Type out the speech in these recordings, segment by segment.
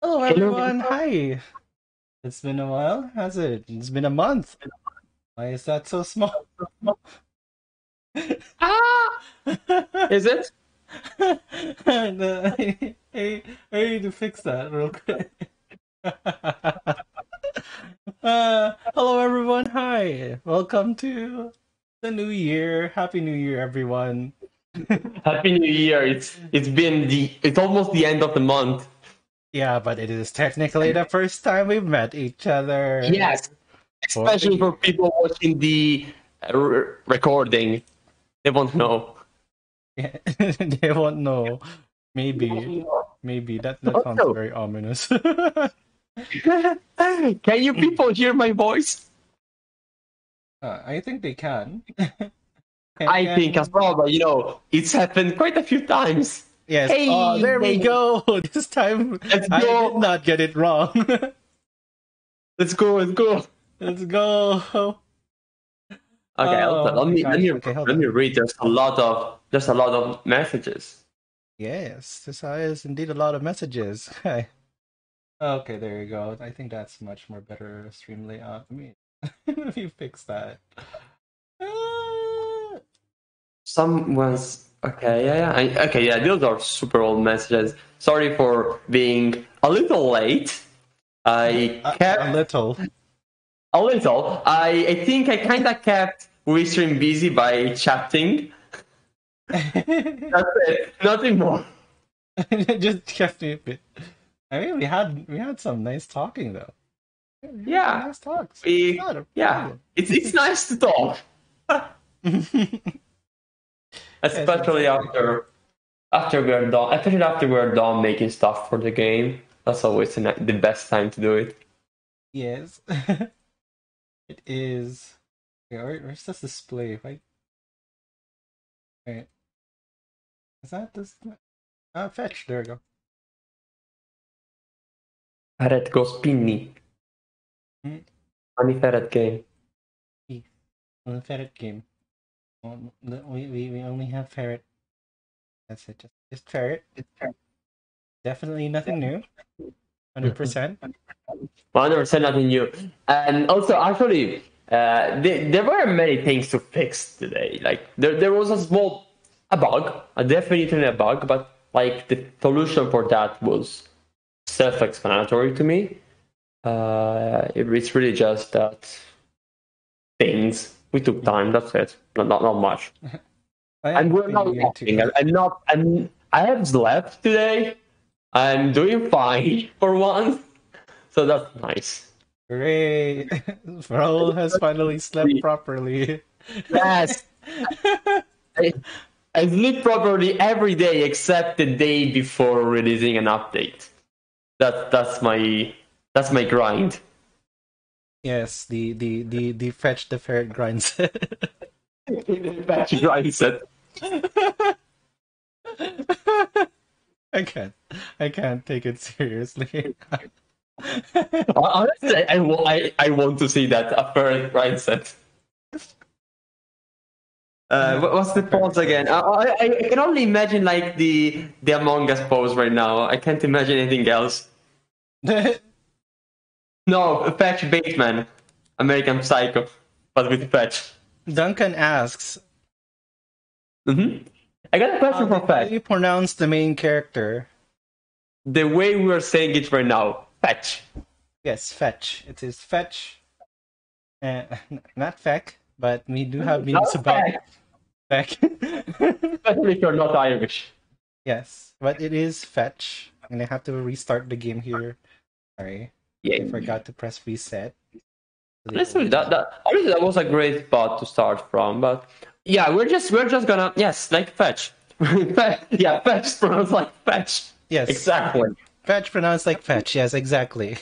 Hello, Hello. everyone. Hi. It's been a while, has it? It's been a month. Why is that so small? Ah, is it? Hey, I need to fix that real quick. Hello, everyone. Hi. Welcome to the new year. Happy New Year, everyone. Happy New Year. It's almost the end of the month. Yeah, but it is technically the first time we've met each other Yes, for the especially for year. people watching the recording. They won't know. Yeah, they won't know. Maybe. Maybe that sounds Also, very ominous. can you people hear my voice? I think they can. I think as Can well, but it's happened quite a few times. yes. Oh, Hey, there we hey, go. This time let's I did go. not get it wrong. Let's go. Let's go. Let's go. Okay, also, Oh let my me let gosh. me Okay, hold let me on. read. There's a lot of messages. Yes, this is indeed a lot of messages. Okay, there you go. I think that's much more better stream layout. Let me fix that. Uh, Someone's okay, okay, yeah. Those are super old messages. Sorry for being a little late. I a kept little. a little. I think I kind of kept Wistream busy by chatting. That's it. Nothing more. Just kept me a bit. I mean, we had some nice talking though. Yeah, we had some Yeah, nice talks. It's we not a yeah. problem. It's nice to talk, Yes, it's especially after we're done. Especially after we're done making stuff for the game. That's always the best time to do it. yes. It is. Okay, where's this display? Wait, is that this? Fetch. There we go. Ferret goes pinny. Mm, Funny ferret game. e- the ferret game. We only have ferret. That's it. Just ferret. Definitely nothing new. 100%. 100% nothing new. And also, actually, there were many things to fix today. Like there was a bug, definitely a bug, but like the solution for that was self-explanatory to me. It's really just that things we took time. That's it. Not much. I And am we're not beginning to. laughing. I'm not. I have slept today. I'm doing fine for once. So that's nice. Great. Raul has finally slept properly. Yes, I, I sleep properly every day except the day before releasing an update. That's my grind. Yes, the fetch the ferret grinds. Batch grind set. I can't take it seriously. Honestly, I want to see that a first grind set. What's the A pose ferret again? grinds. I can only imagine like the Among Us pose right now. I can't imagine anything else. No, Fetch Bateman, American Psycho, but with Fetch. Duncan asks, I got a question for how do Fetch. you pronounce the main character? The way we are saying it right now, Fetch. Yes, fetch. It is fetch. Uh, not feck, but we do have Not memes about Fetch, feck. especially if you're not Irish. Yes, but it is fetch. And I have to restart the game here. Sorry. Yeah. I forgot to press reset to the Honestly, old one. that was a great spot to start from, but yeah, we're just gonna yes, like Fetch. Yeah, Fetch pronounced like Fetch. Yes, Exactly. fetch pronounced like fetch. Yes, exactly.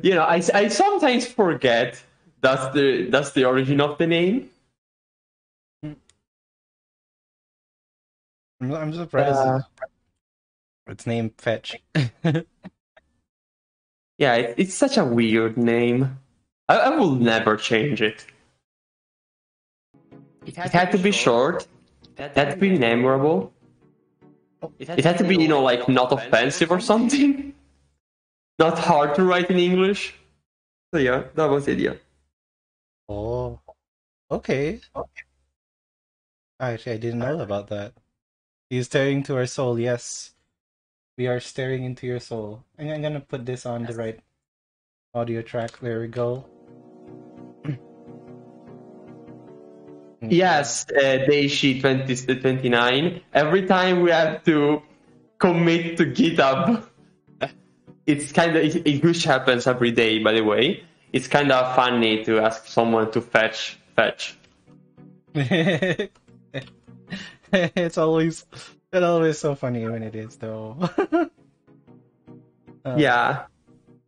I sometimes forget that's the origin of the name. I'm surprised Uh, it's named Fetch. yeah, it's such a weird name. I will never change it. It It had to had be to be short. short, It had to had be to be memorable. memorable. It had to be, like not offensive or something. Not hard to write in English. So yeah, that was it, yeah. Oh, okay. Actually, I didn't know about that. He's staring to our soul. Yes, we are staring into your soul. And I'm gonna put this on the right audio track. There we go. Yes, Daishi 2029. Every time we have to commit to GitHub, it's kind of, which happens every day, by the way. It's kind of funny to ask someone to fetch. It's always so funny when it is though. Yeah,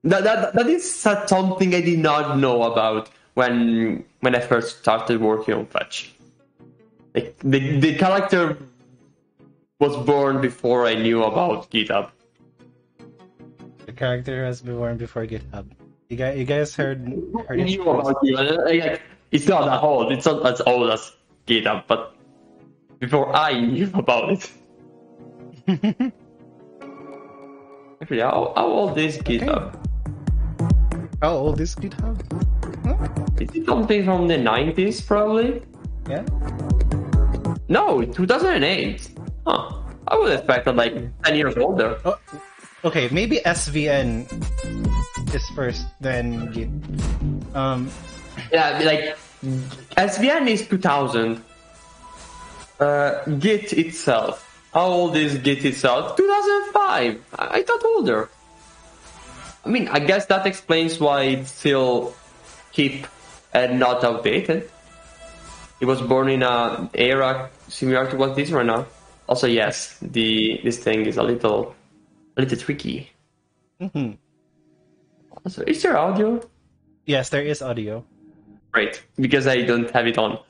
that is something I did not know about when I first started working on Fetch. Like the character was born before I knew about GitHub. The character has been born before GitHub. You guys heard I it knew first. about GitHub. Like, it's not that old. It's not as old as GitHub, but before I knew about it. Actually, how old is GitHub? How old is GitHub? Huh? Is it something from the 90s, probably? Yeah. No, 2008. Huh. I would expect it like 10 years older. Oh, okay, maybe SVN is first, then Git. Yeah, like SVN is 2000. Git itself. How old is Git itself? 2005. I thought older. I mean, I guess that explains why it's still hip and not outdated. It was born in an era similar to what this right now. Also, yes, this thing is a little tricky. Mm-hmm. Also, is there audio? Yes, there is audio. Great, because I don't have it on.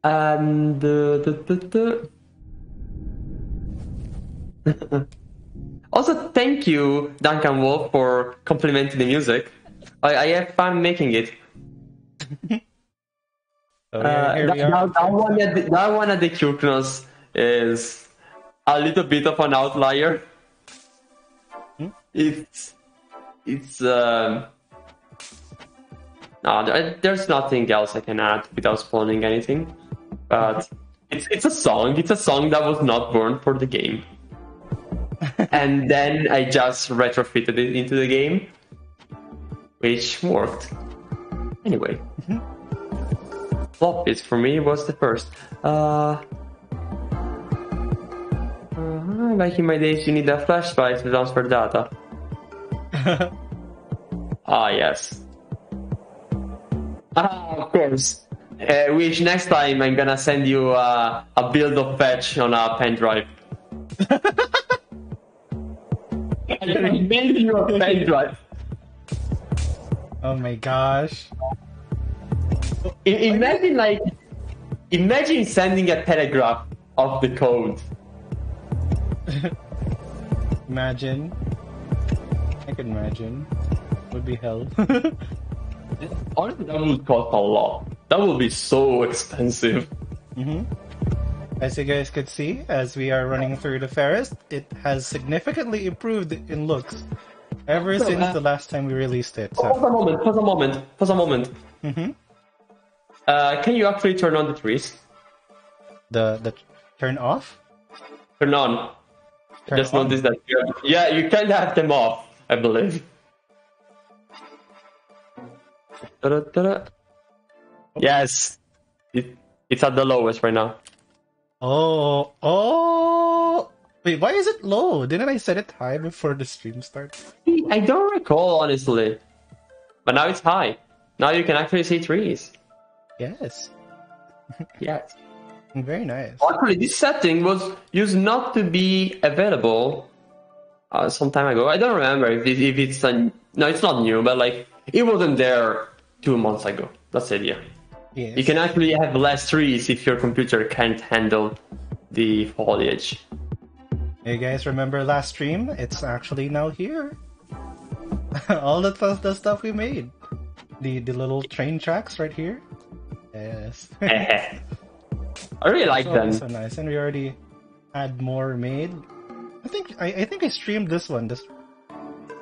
And also, thank you, Duncan Wolf, for complimenting the music. I have fun making it. So here we are. That one at the Kuknos is a little bit of an outlier. Hmm? It's no, there's nothing else I can add without spoiling anything. But it's a song. It's a song that was not born for the game. And then I just retrofitted it into the game, which worked. Anyway, Floppies for me was the first. Like in my days, you need a flash drive to transfer data. Ah, yes. Of course. Which next time I'm gonna send you a build of Fetch on a pen drive. I'm gonna mail you a pen drive. Oh my gosh. Imagine sending a telegraph of the code. Imagine. I can imagine. Would be hell. Honestly, that would cost a lot. That would be so expensive. Mm-hmm. As you guys could see, as we are running through the Ferret, it has significantly improved in looks ever since the last time we released it. So. Pause a moment. Mm-hmm. Can you actually turn on the trees? The turn off? Turn on. Turn Just on. noticed that. Yeah, you can have them off, I believe. Ta-da. Yes. It's at the lowest right now. Oh! Wait, why is it low? Didn't I set it high before the stream starts? I don't recall, honestly. But now it's high. Now you can actually see trees. Yes. Yes. Very nice. Actually, this setting was used not to be available some time ago. I don't remember if it's no, it's not new, but like it wasn't there 2 months ago. That's the idea. Yes. You can actually have less trees if your computer can't handle the foliage. Hey guys, remember last stream? It's actually now here. All the stuff we made. The little train tracks right here. Yes. I really like them. So nice, and we already had more made. I think I streamed this one.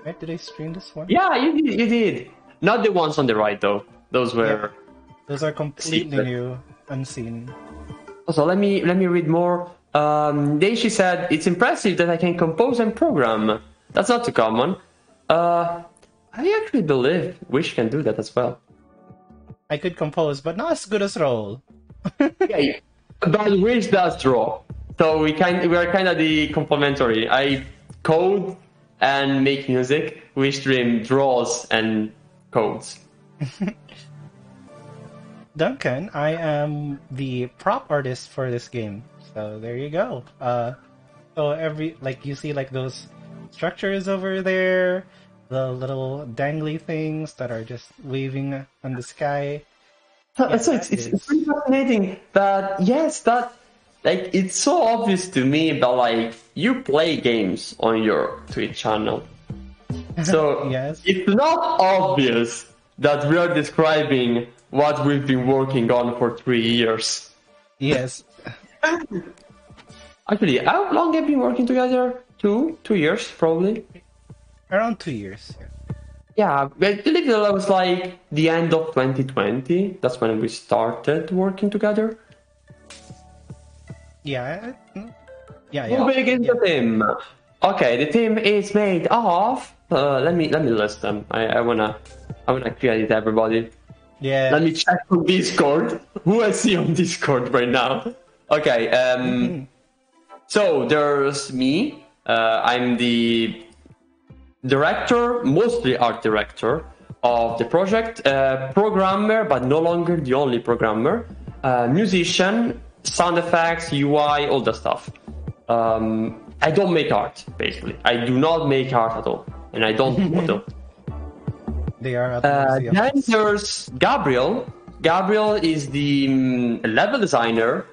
Right? Did I stream this one? Yeah, you did. Not the ones on the right though. Those were. Those are completely new, unseen. Also, let me read more. Daishi said, "It's impressive that I can compose and program. That's not too common. I actually believe Wish can do that as well. I could compose, but not as good as roll. Yeah, but Wish does draw, so we are kind of the complementary. I code and make music. Wish Dream draws and codes." Duncan, I am the prop artist for this game. So there you go. So you see like those structures over there, the little dangly things that are just waving on the sky. Yeah, so it's pretty fascinating that it's so obvious to me, but like you play games on your Twitch channel. So yes. It's not obvious that we are describing what we've been working on for 3 years. Yes. Actually, how long have we been working together? 2 years, probably. Around 2 years. Yeah, I believe that was like the end of 2020. That's when we started working together. Yeah. Who big is the team? Okay, the team is made of. Let me list them. I wanna credit everybody. Yeah. Let me check on Discord. Who I see on Discord right now? Okay. So there's me. I'm the director, mostly art director of the project. Programmer, but no longer the only programmer. Musician, sound effects, UI, all that stuff. I don't make art, basically. I do not make art at all, and I don't model. They are at the museum. Then there's Gabriel. Gabriel is the level designer.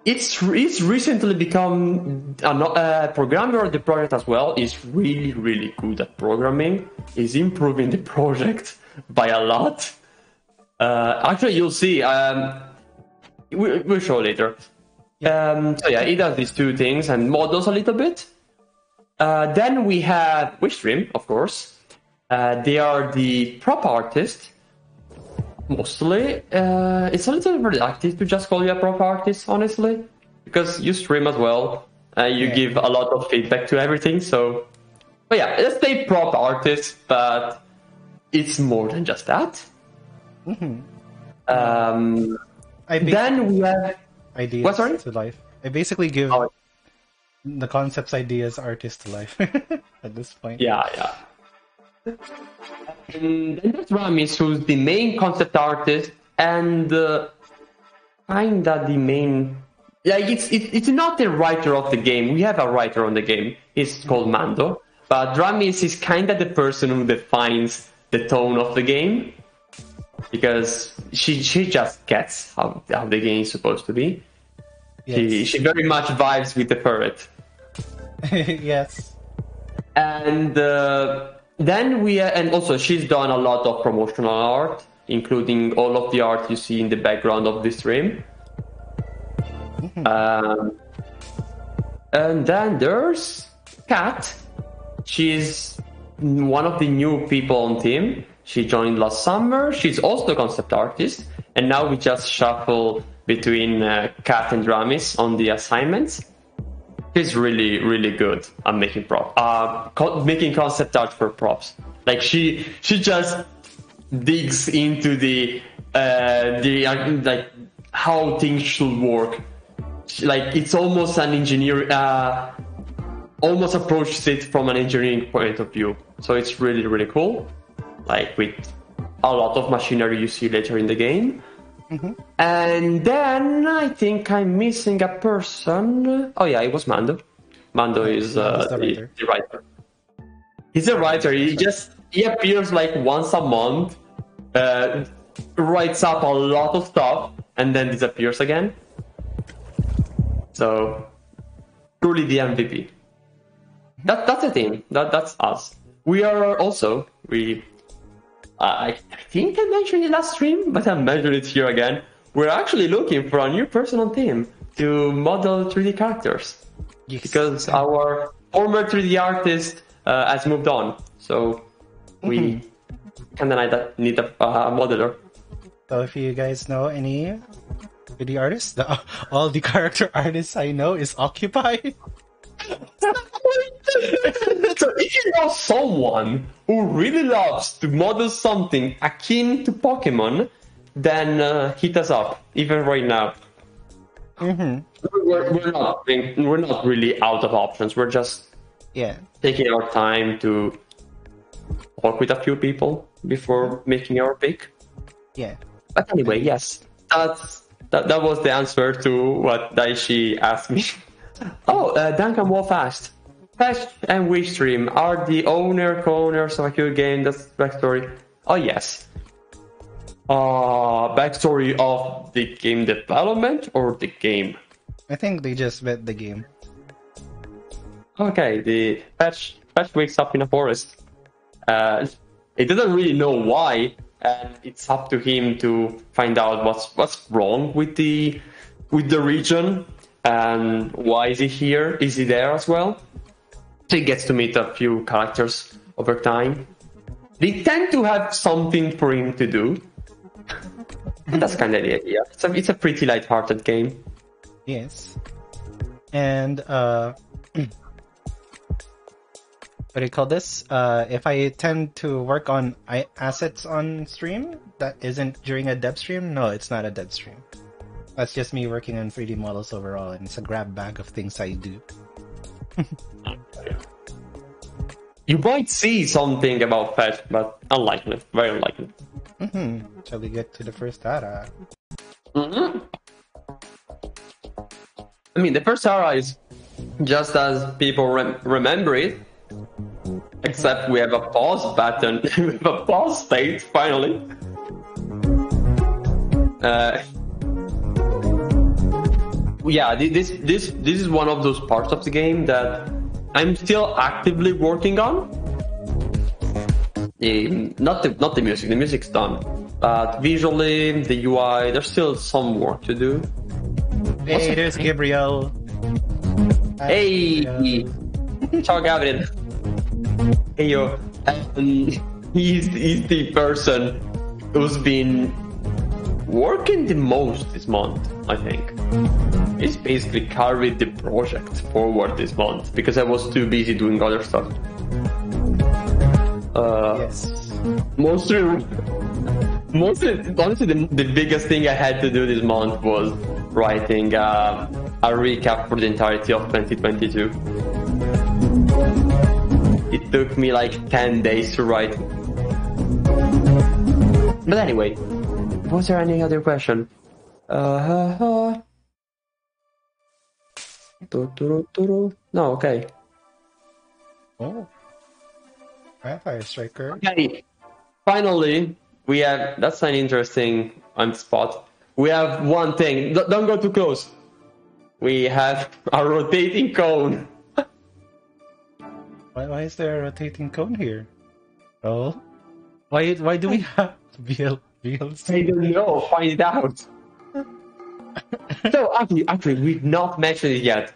He's recently become a programmer of the project as well. He's really, really good at programming. He's improving the project by a lot. Actually, you'll see. We'll show later. So yeah, he does these two things and models a little bit. Then we have Wishstream, of course. They are the prop artist. Mostly, it's a little reductive to just call you a prop artist, honestly, because you stream as well. You give a lot of feedback to everything. So, but yeah, let's say prop artist, but it's more than just that. Mm-hmm. Then we have ideas what, sorry? to life. I basically give the concepts, ideas, artists to life at this point. Yeah. And then there's Ramis, who's the main concept artist and kinda the main. Like it's not the writer of the game. We have a writer on the game. He's called Mando, but Ramis is kinda the person who defines the tone of the game because she just gets how the game is supposed to be. Yes. She very much vibes with the ferret. Yes. And then and also she's done a lot of promotional art, including all of the art you see in the background of the stream. And then there's Kat. She's one of the new people on team. She joined last summer. She's also a concept artist. And now we just shuffle between Kat and Ramis on the assignments. She's really, really good at making making concept art for props. Like she just digs into the like how things should work. Like it's almost an engineer, almost approaches it from an engineering point of view. So it's really, really cool. Like with a lot of machinery you see later in the game. Mm-hmm. And then I think I'm missing a person. Oh yeah, it was Mando. Mando is the writer. He's a writer. He appears like once a month, writes up a lot of stuff, and then disappears again. So truly the MVP. That's the team. That's us. We are also I think I mentioned it last stream, but I'll mention it here again. We're actually looking for a new person on team to model 3D characters. Yes. because our former 3D artist has moved on. So we kind of need a modeler. So if you guys know any 3D artists, all the character artists I know is occupied. So if you know someone who really loves to model something akin to Pokemon, then hit us up, even right now. We're not really out of options. We're just taking our time to talk with a few people before making our pick. Yeah. But anyway, yes, that was the answer to what Daishi asked me. Duncan Wolf asked, Fech and WeStream are the co-owners of a Q game. That's backstory. Oh yes. Backstory of the game development or the game? I think they just met the game. Okay, the Fech wakes up in a forest. He doesn't really know why, and it's up to him to find out what's wrong with the region and why is he here? Is he there as well? So he gets to meet a few characters over time. They tend to have something for him to do. And that's kind of the idea. So it's a pretty light-hearted game. Yes. And what do you call this? If I tend to work on assets on stream that isn't during a dev stream, no, it's not a dev stream. That's just me working on 3D models overall, and it's a grab bag of things I do. You might see something about Fech, but unlikely, very unlikely. Shall we get to the first data? I mean, the first era is just as people remember it, except we have a pause button, we have a pause state finally. Yeah, this is one of those parts of the game that I'm still actively working on. Not the music. The music's done, but visually, the UI, there's still some work to do. Hey, there's Gabriel. Hey, ciao, Gabriel. Hey, yo. He's the person who's been working the most this month, I think. He's basically carried the project forward this month because I was too busy doing other stuff. Yes. Mostly, honestly, the biggest thing I had to do this month was writing a recap for the entirety of 2022. It took me like 10 days to write. But anyway, was there any other question? No, okay. Oh. Vampire Striker. Okay. Finally, we have. That's an interesting spot. We have one thing. Don't go too close. We have a rotating cone. Why is there a rotating cone here? Oh, why do we have VLC? I don't know. Find it out. So actually, we've not mentioned it yet.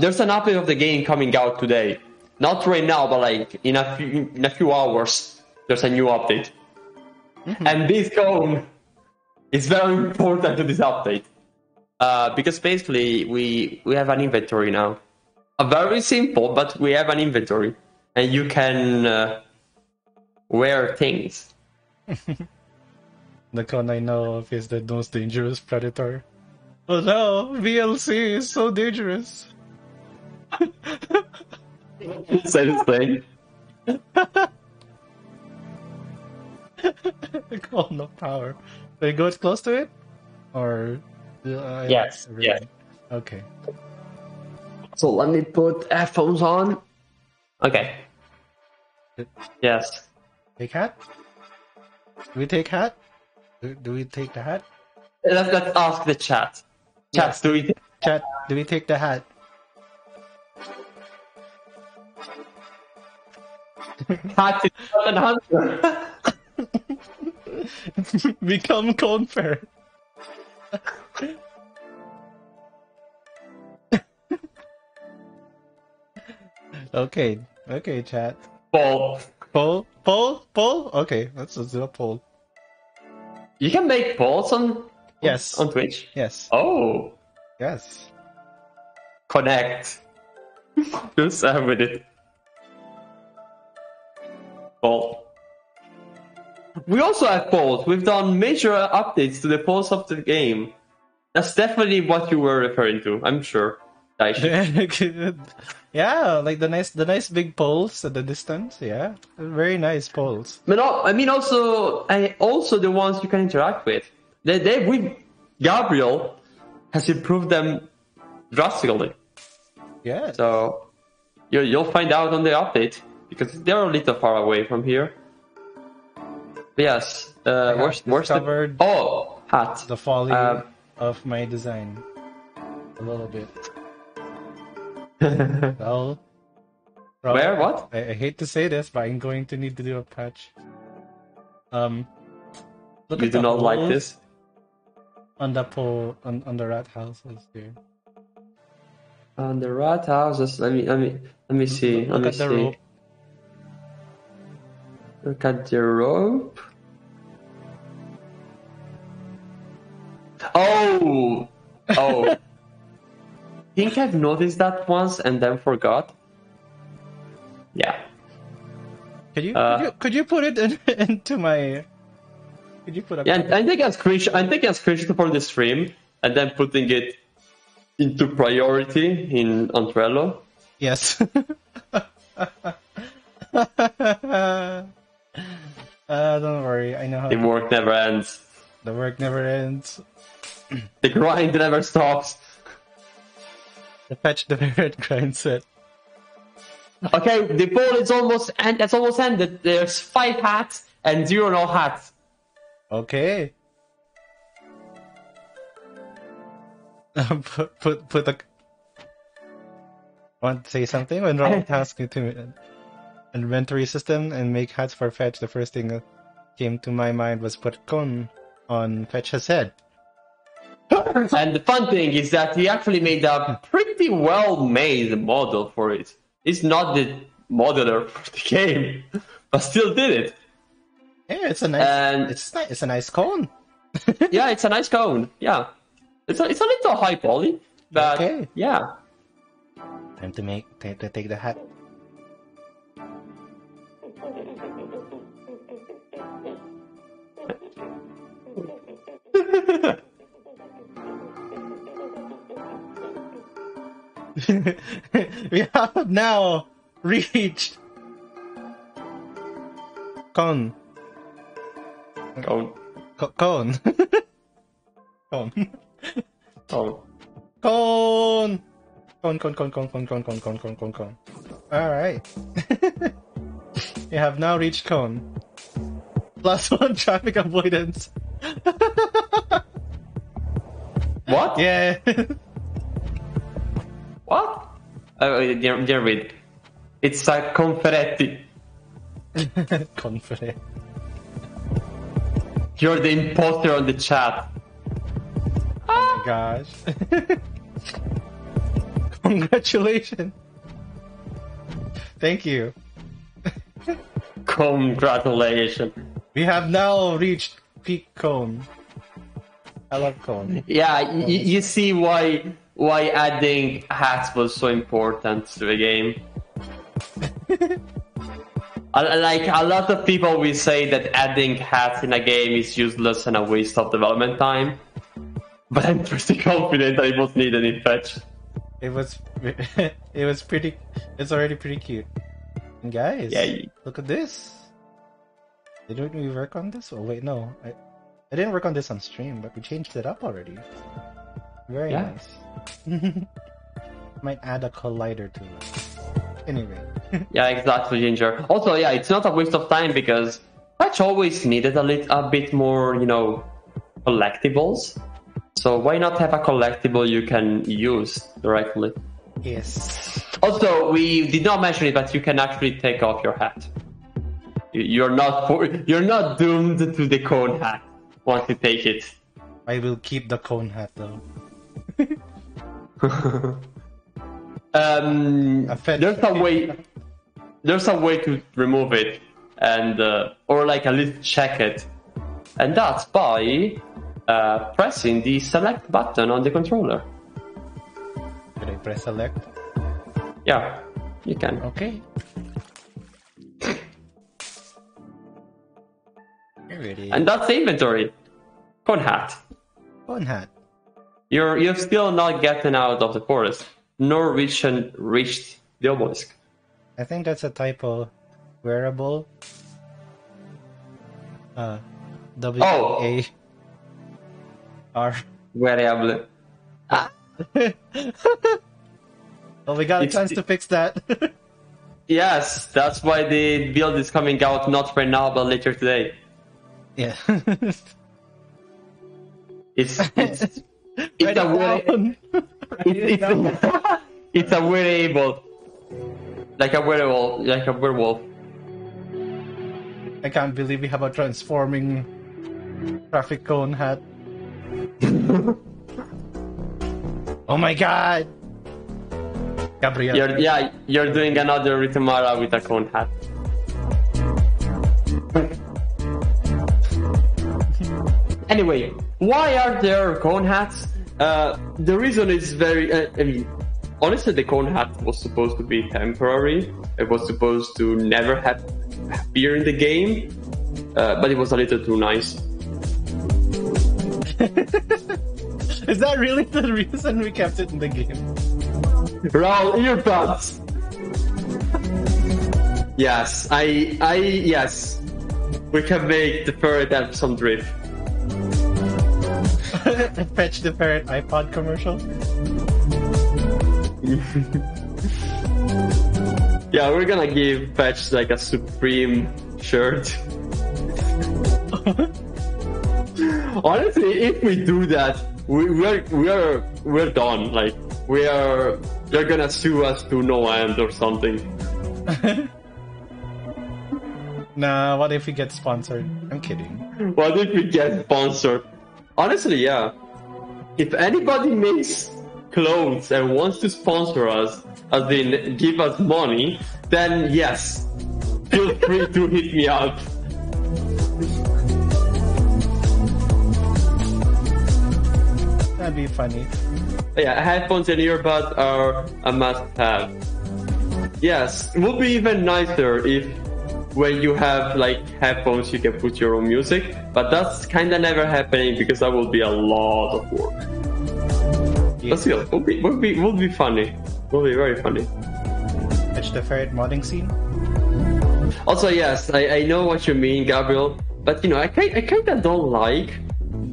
There's an update of the game coming out today. Not right now, but like in a few hours, there's a new update. And this cone is very important to this update. Because basically we have an inventory now. A very simple, but we have an inventory. And you can wear things. The cone I know of is the most dangerous predator. Oh no, VLC is so dangerous. Say the thing. Cone of power. Do you go close to it? Or... yes. Okay. So let me put headphones on. Okay. Yes. Take hat? Do we take hat? Do we take the hat? Let's ask the chat. Yes. Do we take the hat? Hat is not an answer. Become cone ferret. Okay, okay, chat. Poll. Poll. Okay, let's do a poll. You can make polls on Yes. on Twitch. Yes. Oh, Yes. connect. Just with it. Poll. We also have polls. We've done major updates to the polls of the game. That's definitely what you were referring to, I'm sure. Daishi. Yeah, like the nice big poles at the distance. Yeah, very nice poles. But no, I mean also the ones you can interact with. They with Gabriel has improved them drastically. Yeah. So you'll find out on the update because they're a little far away from here. But yes, where's the hat? The folly of my design, a little bit. Well, where? What? I hate to say this, but I'm going to need to do a patch. Look you at do the not like holes this? On the pole, on the rat houses here. On the rat houses, let me see. Look at the rope. Look at the rope. Oh, I think I've noticed that once and then forgot. Yeah. Could you put it into my? Could you put a? Yeah, I think I screenshot for the stream and then putting it into priority in Trello. Yes. Don't worry, I know how. The work never ends. The work never ends. The grind never stops. The Fech The Ferret grind set. Okay, the poll is almost ended. There's 5 hats and 0 no hats. Okay. put the. Want to say something? When Rob tasked me to inventory system and make hats for Fech, the first thing that came to my mind was put cone on Fech's head. And the fun thing is that he actually made a pretty well-made model for it. He's not the modeler for the game, but still did it. Yeah, it's a nice. It's a nice cone. Yeah, it's a nice cone. Yeah, it's a little high poly, but okay. Yeah. Time to take the hat. We have now reached cone. Cone. Cone. Cone. Cone. Cone. Alright. We have now reached cone. +1 traffic avoidance. What? Yeah. What? Didn't read. It's a Conferetti. Conferetti. You're the imposter on the chat. Oh my gosh. Congratulations. Thank you. Congratulations. We have now reached peak cone. I love cone. Yeah, you see why adding hats was so important to the game. Like, a lot of people will say that adding hats in a game is useless and a waste of development time. But I'm pretty confident that it was needed in Fech. It's already pretty cute. And guys, yeah. Look at this. Didn't we work on this? Oh wait, no. I didn't work on this on stream, but we changed it up already. Very nice. Might add a collider to it. Anyway. Yeah, exactly, Ginger. Also, yeah, it's not a waste of time because Fech always needed a bit more, collectibles. So why not have a collectible you can use directly? Yes. Also, we did not mention it, but you can actually take off your hat. You're not doomed to the cone hat once you take it. I will keep the cone hat though. Fech There's a okay. way. There's a way to remove it, and or like at least check it, and that's by pressing the select button on the controller. Should I press select? Yeah, you can. Okay. Here it is. And that's the inventory. Cone hat. Phone hat. You've still not gotten out of the forest, nor reached the obelisk. I think that's a typo. Wearable. W-A-R. Variable. Oh, we got a It's chance the- to fix that. Yes, that's why the build is coming out not right now but later today. Yeah. It's Write a it down. it's a wearable, like a werewolf. I can't believe we have a transforming traffic cone hat. Oh my god! Gabriel. You're doing another Ritamara with a cone hat. Anyway, why are there cone hats? The reason is very. Honestly, the cone hat was supposed to be temporary. It was supposed to never appear in the game, but it was a little too nice. Is that really the reason we kept it in the game? Raul, earbuds. Yes, yes. We can make the ferret have some drift. Fetch the Ferret iPod commercial. Yeah, we're gonna give Fetch like a Supreme shirt. Honestly, if we do that, we're done. Like they're gonna sue us to no end or something. Nah, what if we get sponsored? I'm kidding. What if we get sponsored? Honestly, yeah. If anybody makes clothes and wants to sponsor us, as in give us money, then yes, feel free to hit me up. That'd be funny. Yeah, headphones and earbuds are a must-have. Yes, it would be even nicer if when you have like headphones you can put your own music, but that's kinda never happening because that will be a lot of work. Yeah. But still, would be funny. Will be very funny. Fetch the Ferret modding scene. Also, yes, I know what you mean, Gabriel, but you know, I kinda don't like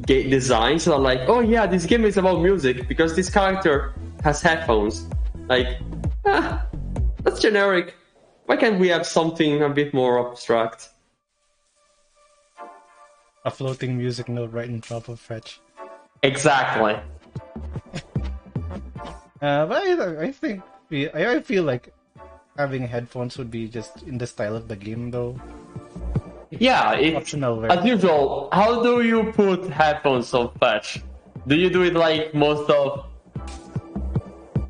game designs that are like, oh yeah, this game is about music because this character has headphones. Like, that's generic. Why can't we have something a bit more abstract? A floating music note right in top of Fetch. Exactly. But I think I feel like having headphones would be just in the style of the game, though. Yeah, Optional as usual. How do you put headphones on Fetch? Do you do it like most of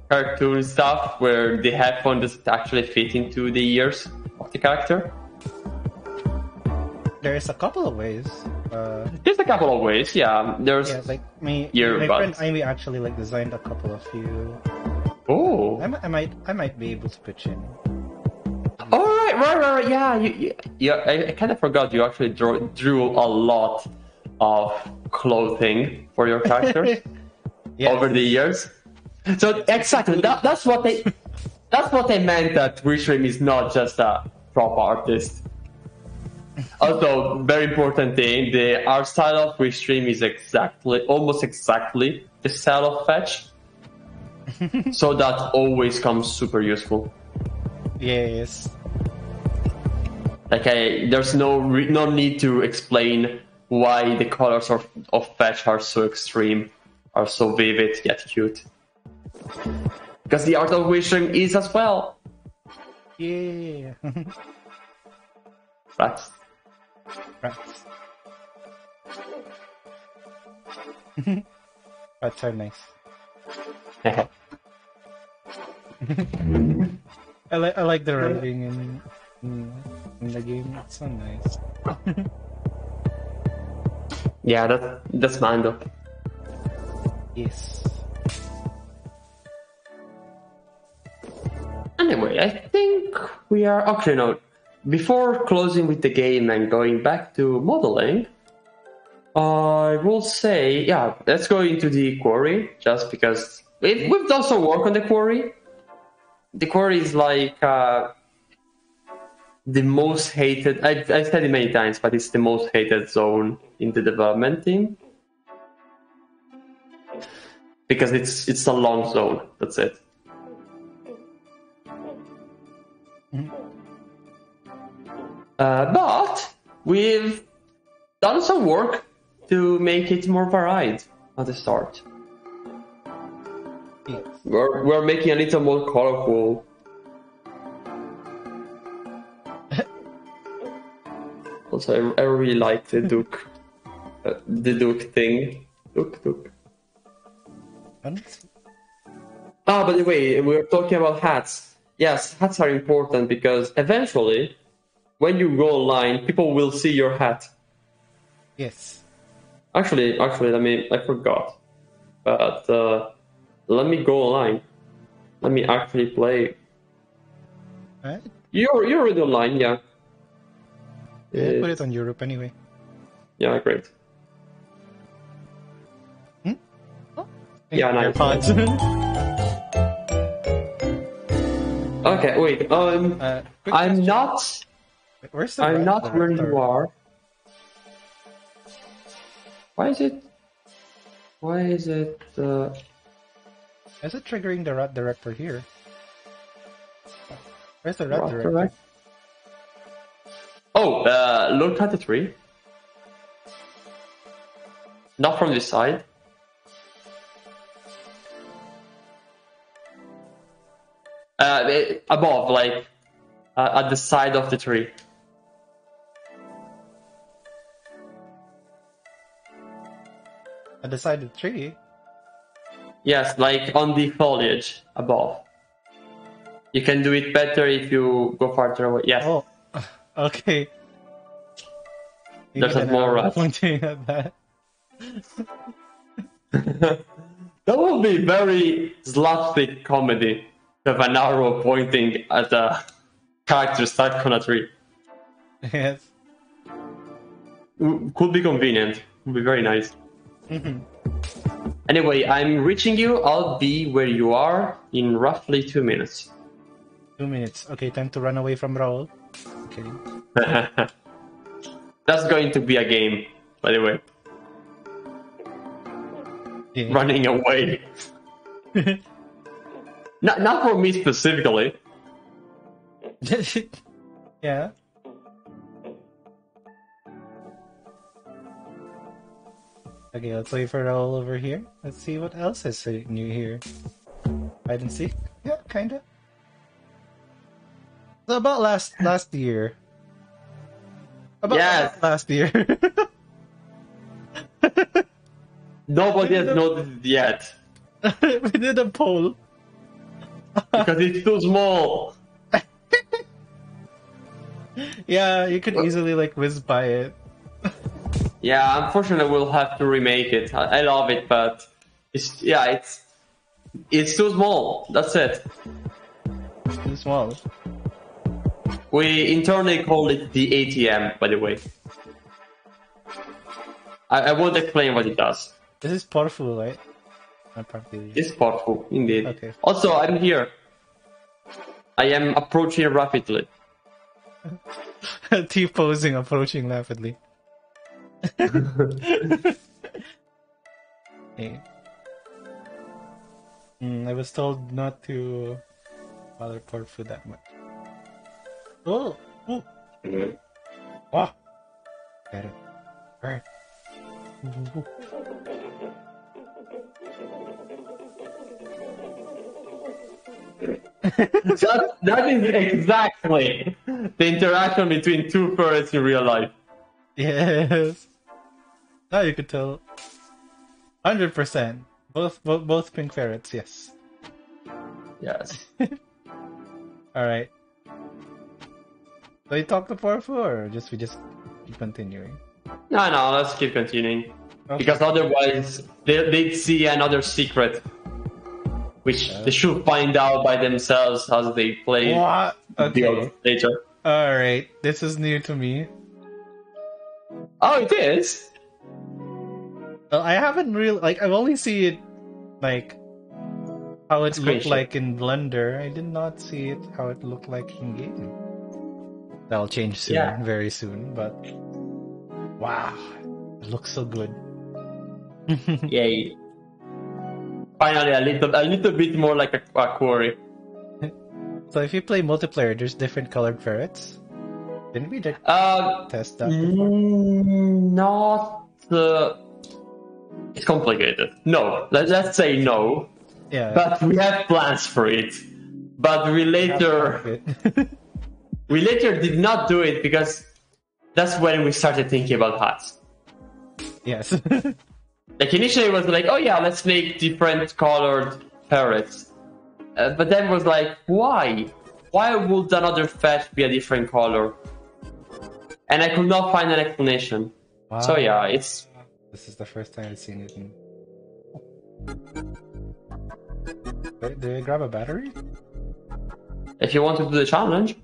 cartoon stuff, where the headphone doesn't actually fit into the ears of the character? There's a couple of ways. There's a couple of ways, yeah. There's Yeah, like my earbuds. friend Amy actually like designed a couple of few. Oh. I might be able to pitch in. All right. Yeah, I kind of forgot you actually drew a lot of clothing for your characters Yes. over the years. So exactly, that's what I meant. That Rishrim is not just a prop artist. Also, very important thing: the art style of Rishrim is almost exactly the style of Fetch. So that always comes super useful. Yes. Like there's no need to explain why the colors of Fetch are so extreme, are so vivid yet cute. Because the art of Wishing is as well. Yeah. Rats. Rats. Rats are nice. I like the writing in the game. It's so nice. Yeah, that's Mando. Yes. Anyway, I think we are okay. No, before closing with the game and going back to modeling, I will say, yeah, let's go into the quarry, just because we've done some work on the quarry. The quarry is like the most hated. I've said it many times, but it's the most hated zone in the development team because it's a long zone. That's it. But we've done some work to make it more varied at the start. Yes. We're making a little more colorful. Also, I really like the Duke, thing. Duke. Ah, by the way, we're talking about hats. Yes, hats are important because eventually, when you go online, people will see your hat. Yes. Actually, I forgot. But let me go online. Let me actually play. Right? You're already online, yeah. Yeah, put it on Europe anyway. Yeah, great. Oh. Yeah, nice. AirPods. Okay, wait. Quick I'm question. not. Where's the I'm not where director? you are. Why is it? Is it triggering the rat director here? Where's the rat director? Direct? Oh, look at the tree. Not from this side. Above, like at the side of the tree. At the side of the tree? Yes, like on the foliage above. You can do it better if you go farther away. Yes. Oh, okay. There's a small rat. Pointing at that. That would be very slapstick comedy. To have an arrow pointing at a character stuck on a tree. Yes. Could be convenient. Would be very nice. Anyway, I'm reaching you. I'll be where you are in roughly 2 minutes. 2 minutes. Okay, time to run away from Raul. Okay. That's going to be a game, by the way. Yeah. Running away. Not for me specifically. Yeah. Okay, let's wait for Raul over here. Let's see what else is new here. Hide and seek? Yeah, kinda. So about last year. Yes. Last year. Nobody has noticed it yet. We did a poll. Because it's too small. Yeah, you could easily like whiz by it. Yeah, unfortunately we'll have to remake it. I love it, but it's too small. That's it. It's too small. We internally call it the ATM, by the way. I won't explain what it does. This is powerful, right? Not properly. It's powerful, indeed. Okay. Also, I'm here. I am approaching rapidly. T-posing, approaching rapidly. Hey. I was told not to bother port food that much. Oh! Oh! Wow! Got it. Alright. That is exactly the interaction between two ferrets in real life. Yes. Now you could tell. 100%. Both pink ferrets, yes. Yes. All right. So you talk to Porfu, or we just keep continuing? No, let's keep continuing. Okay. Because otherwise, they'd see another secret, which they should find out by themselves as they play What? Okay. later. All right. This is new to me. Oh, it is? Well, I haven't really I've only seen it like how it looked like in Blender. I did not see it how it looked like in game. That'll change soon, very soon. But wow, it looks so good. Yay! Finally, a little bit more like a quarry. So if you play multiplayer, there's different colored ferrets. Didn't we test that before? Not. It's complicated. No, let's say no. Yeah. But we have plans for it. But we later did not do it because that's when we started thinking about hats. Yes. Like initially it was like, oh yeah, let's make different colored ferrets. But then was like, why? Why would another fetch be a different color? And I could not find an explanation. Wow. So yeah, it's... This is the first time I've seen it. Did I grab a battery? If you want to do the challenge.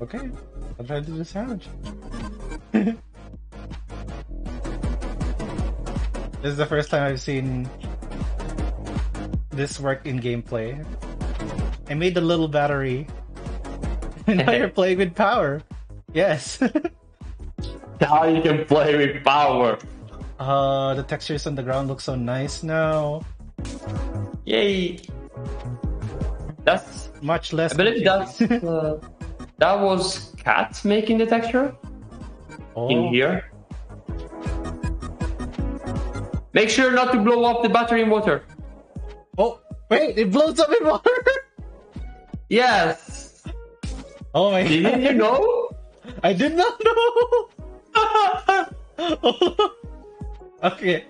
Okay, I'll try to do the challenge. This is the first time I've seen this work in gameplay. I made the little battery. And now you're playing with power. Yes. How you can play with power. The textures on the ground look so nice now. Yay. That's... Much less... I believe that's... that was Cat making the texture. In here. Make sure not to blow up the battery in water. Oh, wait, it blows up in water? Yes. Oh my god. Didn't you know? I did not know. Okay.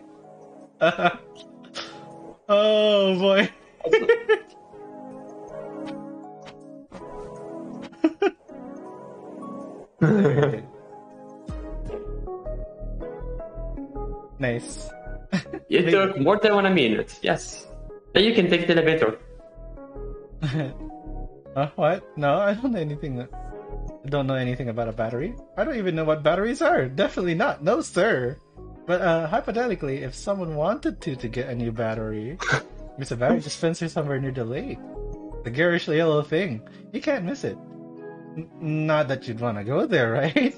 Oh boy. Nice. It took more than 1 minute. Yes. Then you can take the elevator. What? No, I don't know anything. I don't know anything about a battery. I don't even know what batteries are. Definitely not. No, sir. But hypothetically, if someone wanted to get a new battery, there's a battery dispenser somewhere near the lake. The garish yellow thing. You can't miss it. Not that you'd want to go there, right?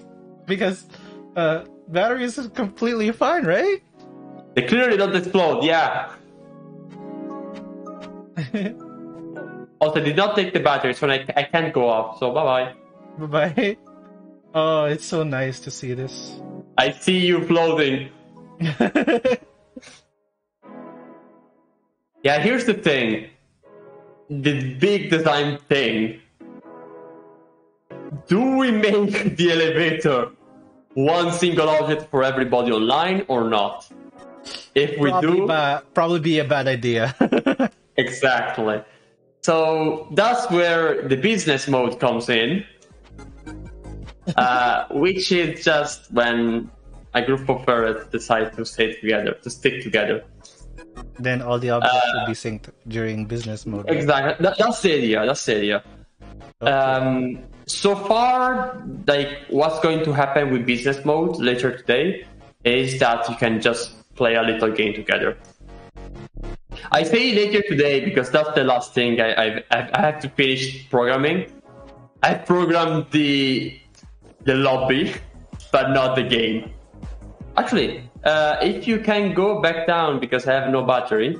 Because batteries are completely fine, right? They clearly don't explode, yeah. Also, did not take the batteries, so I can't go off, so bye-bye. Bye-bye. Oh, it's so nice to see this. I see you floating. Yeah, here's the thing. The big design thing. Do we make the elevator one single object for everybody online or not? If we probably be a bad idea. Exactly. So that's where the business mode comes in, which is just when a group of ferrets decide to stick together. Then all the objects will be synced during business mode. Right? Exactly. That's the idea. Okay. So far, like what's going to happen with business mode later today is that you can just play a little game together. I say later today because that's the last thing I have to finish programming. I programmed the lobby, but not the game. Actually, if you can go back down because I have no battery.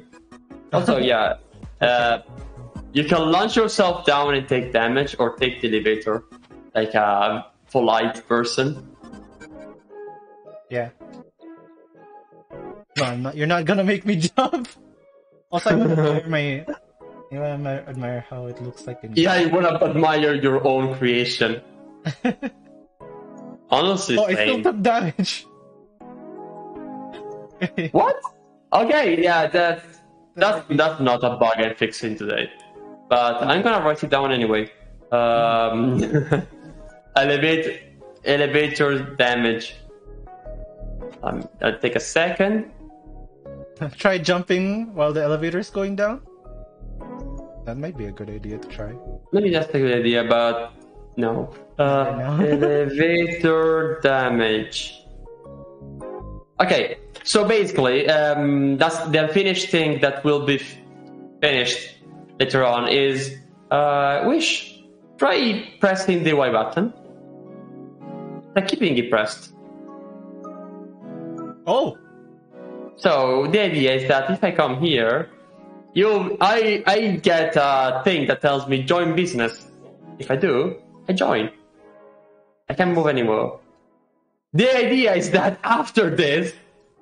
Also, yeah, you can launch yourself down and take damage or take the elevator like a polite person. Yeah. No, I'm not. You're not gonna make me jump. Also, I want to admire how it looks like in game. Yeah, you want to admire your own creation. Honestly, I still took damage. What? Okay, yeah, That's not a bug I'm fixing today, but I'm gonna write it down anyway. Elevator damage. I'll take a second. Try jumping while the elevator is going down. That might be a good idea to try. Maybe that's a good idea, but no. Elevator damage. Okay, so basically, that's the finished thing that will be finished later on is Wish. Try pressing the Y button. Like keeping it pressed. Oh! So the idea is that if I come here, I get a thing that tells me join business. If I do, I join. I can't move anymore. The idea is that after this,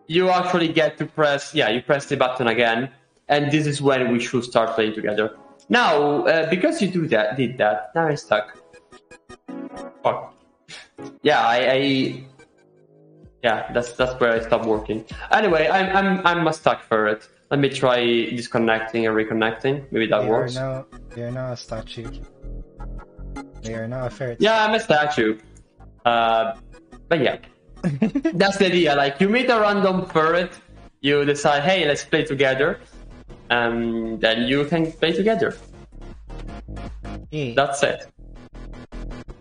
you actually get to press, you press the button again, and this is when we should start playing together. Now, because you did that, now I'm stuck. Fuck. Yeah, that's where I stopped working. Anyway, I'm a stuck ferret. Let me try disconnecting and reconnecting. Maybe that works. They are now a statue. They are now a ferret. Yeah, I'm a statue. But yeah, that's the idea. Like you meet a random ferret, you decide, hey, let's play together, and then you can play together. Yeah. That's it.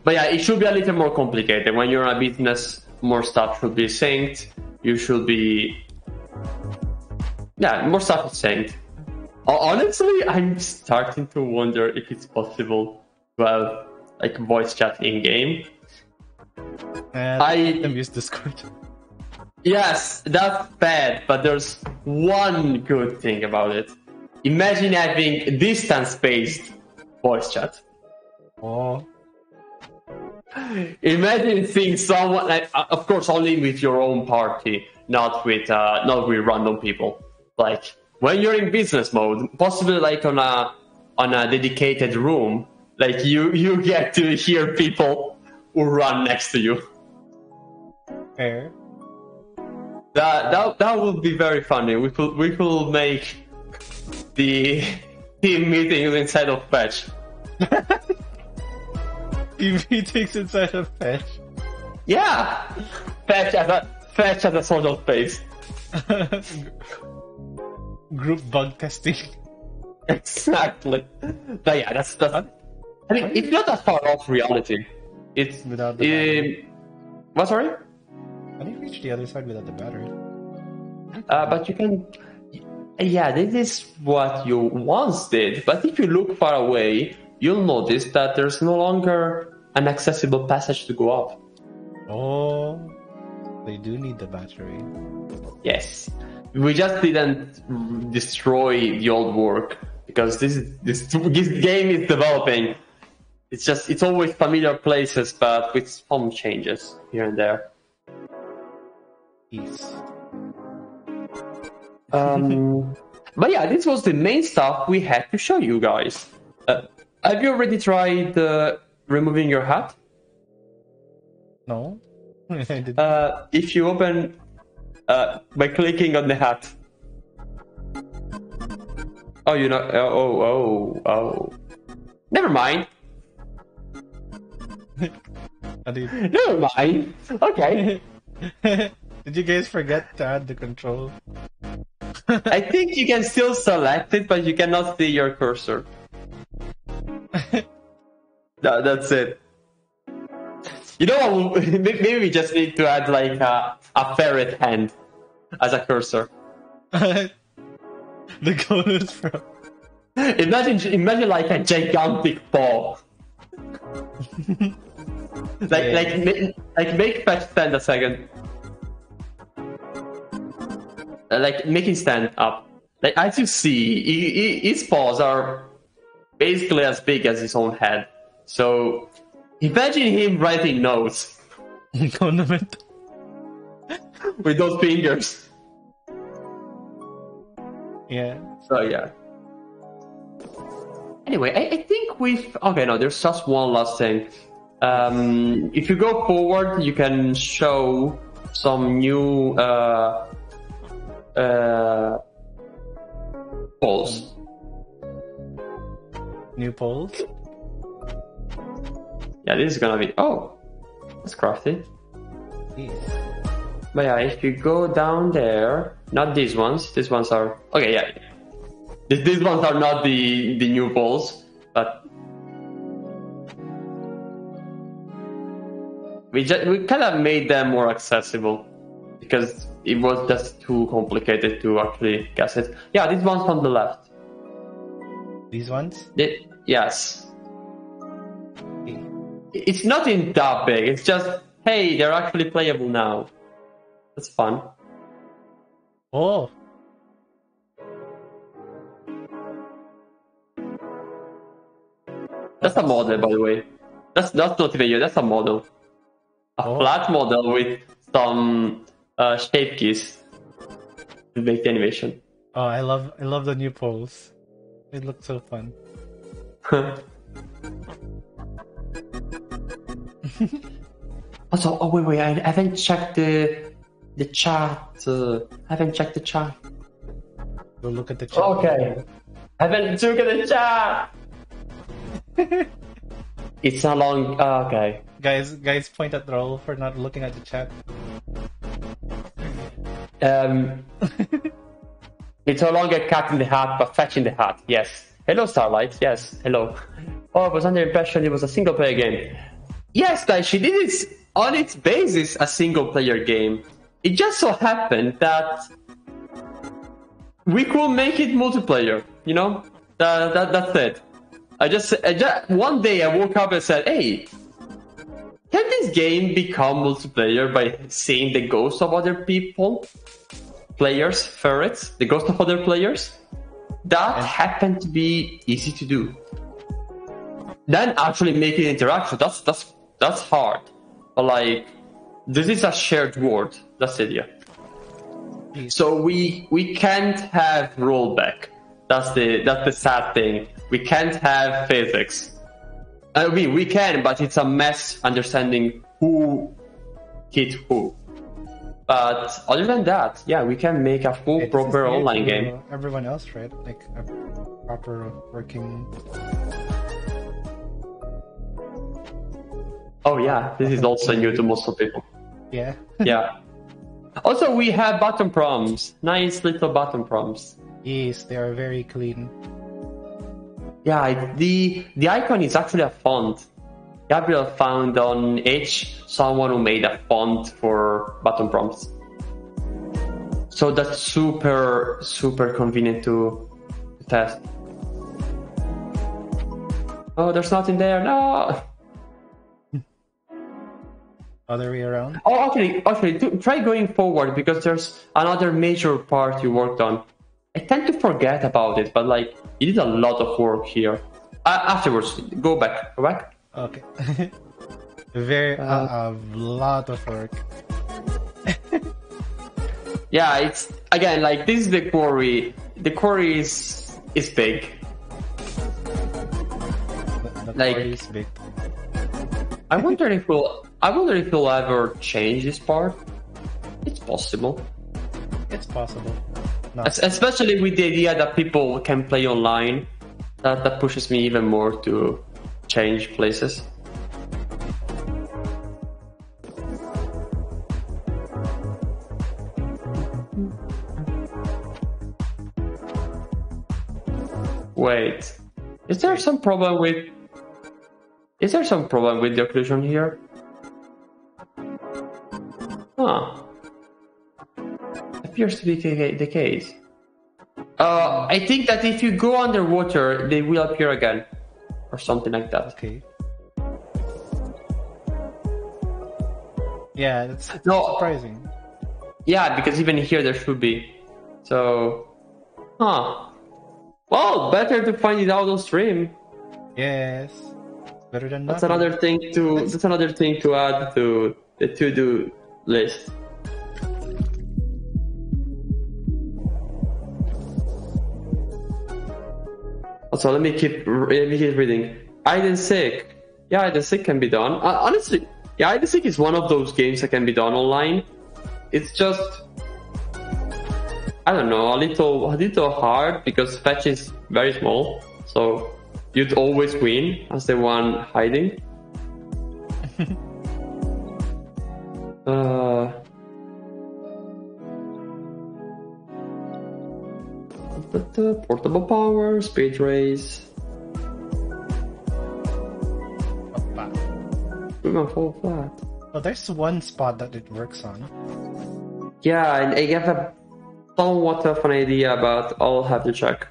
But yeah, it should be a little more complicated. When you're in a business, more stuff should be synced. You should be... Yeah, more stuff is synced. Honestly, I'm starting to wonder if it's possible to have like voice chat in-game. I use Discord. Yes, that's bad, but there's one good thing about it. Imagine having distance-based voice chat. Oh. Imagine seeing someone, like, of course, only with your own party, not with random people. Like when you're in business mode, possibly like on a dedicated room, like you get to hear people who run next to you. Fair. That would be very funny. We could make the team meetings inside of Fetch. Team meetings inside of Fetch. Yeah, Fetch as a sort of space. Group bug testing. Exactly. But yeah, that's. I mean, it's not that far off reality. It's without the battery. What? Sorry. How do you reach the other side without the battery? But you can. Yeah, this is what you once did. But if you look far away, you'll notice that there's no longer an accessible passage to go up. Oh, they do need the battery. Yes, we just didn't destroy the old work because this game is developing. It's always familiar places, but with some changes here and there. Peace. But yeah, this was the main stuff we had to show you guys. Have you already tried removing your hat? No, I didn't. If you open by clicking on the hat. Oh, you know. Oh. Never mind. Never mind. Okay. Did you guys forget to add the control? I think you can still select it, but you cannot see your cursor. That's it. You know what? Maybe we just need to add like a ferret hand as a cursor. The bonus from. Imagine like a gigantic paw. Make Fetch stand a second. Like making stand up. Like as you see, his paws are basically as big as his own head. So imagine him writing notes with those fingers. Yeah. So yeah. Anyway, I think we've... Okay, no, there's just one last thing. If you go forward, you can show some new Poles. New poles. Yeah, this is gonna be. Oh, that's crafty. Jeez. But yeah, if you go down there, not these ones. These ones are okay. Yeah, these ones are not the new poles, but we kind of made them more accessible because it was just too complicated to actually guess it. Yeah, these ones on the left. These ones? Yes. It's nothing that big. It's just, hey, they're actually playable now. That's fun. Oh. That's a model, by the way. That's not even you. That's a model. A flat model with some shape keys to make the animation. Oh, I love the new poles. It looks so fun. Also, oh wait, I haven't checked the chat. I haven't checked the chat. Go look at the chat. Okay. I haven't looked at the chat. It's a long. Okay. Guys, point at Raul for not looking at the chat. It's no longer cat in the hat, but fetch in the hat. Yes. Hello, Starlight. Yes. Hello. Oh, I was under the impression it was a single player game. Yes, guys, she did it on its basis a single player game. It just so happened that we could make it multiplayer. You know, that's it. I just one day I woke up and said, "Hey, can this game become multiplayer by seeing the ghosts of other people, players, ferrets, the ghosts of other players?" That happened to be easy to do. Then actually making interaction, that's hard. But like, this is a shared world. That's it, yeah. So we can't have rollback. That's the sad thing. We can't have physics. I mean, we can, but it's a mess understanding who hit who. But other than that, yeah, we can make a full proper online game. Everyone else, right? Like a proper working. Oh yeah, this is also new to most of people. Yeah. Yeah. Also, we have button prompts. Nice little button prompts. Yes, they are very clean. Yeah, the icon is actually a font. Gabriel found on Edge someone who made a font for button prompts. So that's super convenient to test. Oh, there's nothing there. No. Other way around? Oh, actually, try going forward because there's another major part you worked on. I tend to forget about it, but like you did a lot of work here. Afterwards, go back. Okay. A lot of work. Yeah, it's again like this is the quarry. The quarry is big. The like quarry is big. I wonder if we'll ever change this part. It's possible. It's possible. No. Especially with the idea that people can play online. That pushes me even more to change places. Wait, is there some problem with the occlusion here? Huh. Appears to be the case. I think that if you go underwater, they will appear again, or something like that. Okay. Yeah, that's surprising. Yeah, because even here there should be. So, well, better to find it out on stream. Yes, better than That's nothing. That's another thing to add to the to-do list. Also, let me keep reading. Hide and seek. Yeah, hide and seek can be done. Honestly, yeah, hide and seek is one of those games that can be done online. It's just I don't know, a little hard because Fetch is very small, so you'd always win as the one hiding. Portable power, speed race. We might fall flat. Well, there's one spot that it works on. Yeah, and I have a somewhat of an idea, but I'll have to check.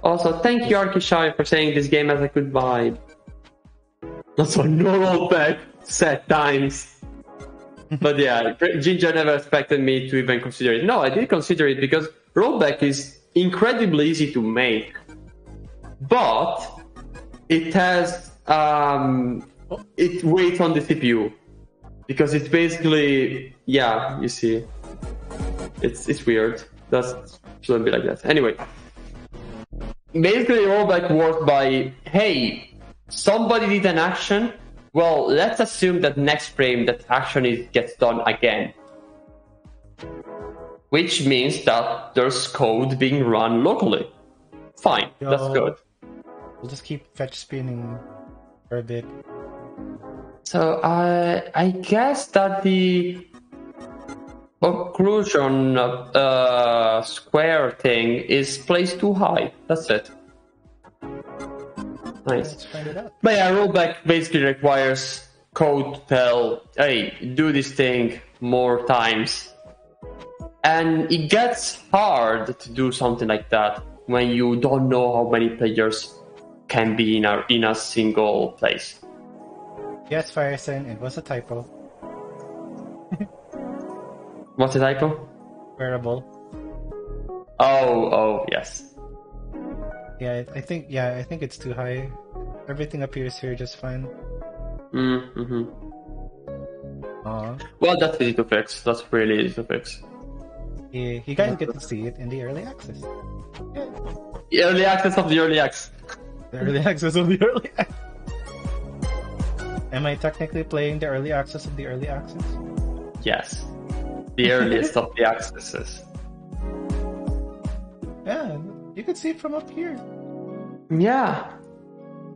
Also, thank you, Arkishai, for saying this game has a good vibe. Also, no rollback set times. But yeah, Ginger never expected me to even consider it. No, I did consider it because rollback is incredibly easy to make. But it has it waits on the CPU because it's basically, yeah, you see, it's weird. That shouldn't be like that. Anyway, basically rollback works by, hey, somebody did an action. Well, let's assume that next frame that action gets done again, which means that there's code being run locally. Fine, that's good. We'll just keep fetch spinning for a bit. So I guess that the occlusion square thing is placed too high. That's it. Nice. Let's find it out. But yeah, rollback basically requires code to tell, hey, do this thing more times. And it gets hard to do something like that when you don't know how many players can be in a single place. Yes, Firesign, it was a typo. What's the typo? Wearable. Oh, yes. Yeah, I think it's too high. Everything appears here just fine. Mm-hmm. Aw. Well, that's easy to fix. That's really easy to fix. Yeah, you guys get to see it in the early access. Yeah. The early access of the early access. The early access of the early access. Am I technically playing the early access of the early access? Yes. The earliest of the accesses. Yeah, you can see it from up here. Yeah.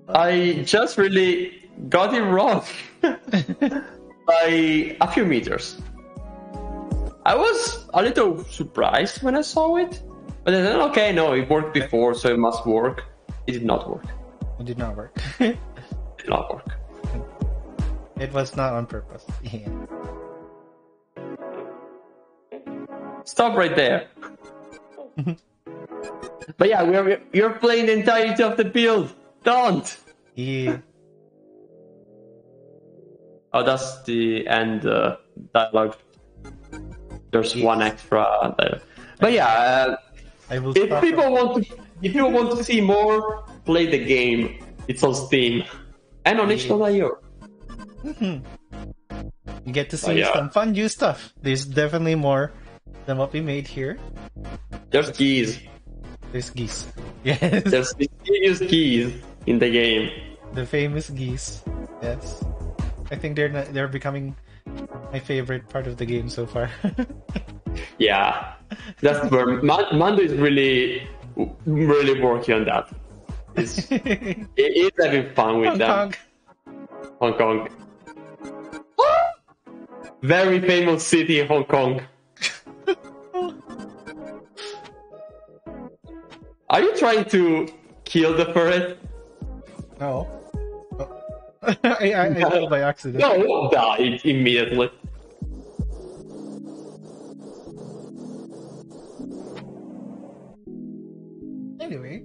I just really got it wrong by a few meters. I was a little surprised when I saw it, but then okay, no, it worked before, so it must work. It did not work. It did not work. It did not work. It was not on purpose. Yeah. Stop right there. But yeah, you're playing the entirety of the build. Don't. Yeah. Oh, that's the end dialogue. There's one extra there. But yeah, I will if stop people want to see more, play the game. It's on Steam and on itch.io. You get to see some fun new stuff. There's definitely more than what we made here. There's GEESE. There's GEESE. Yes. There's mysterious GEESE in the game. The famous GEESE. Yes. I think they're becoming my favorite part of the game so far. Yeah, that's where Mando is really working on that. It's having fun with them. Hong Kong. Very famous city in Hong Kong. Are you trying to kill the ferret? No. Oh. I fell by accident. No, die immediately. Anyway.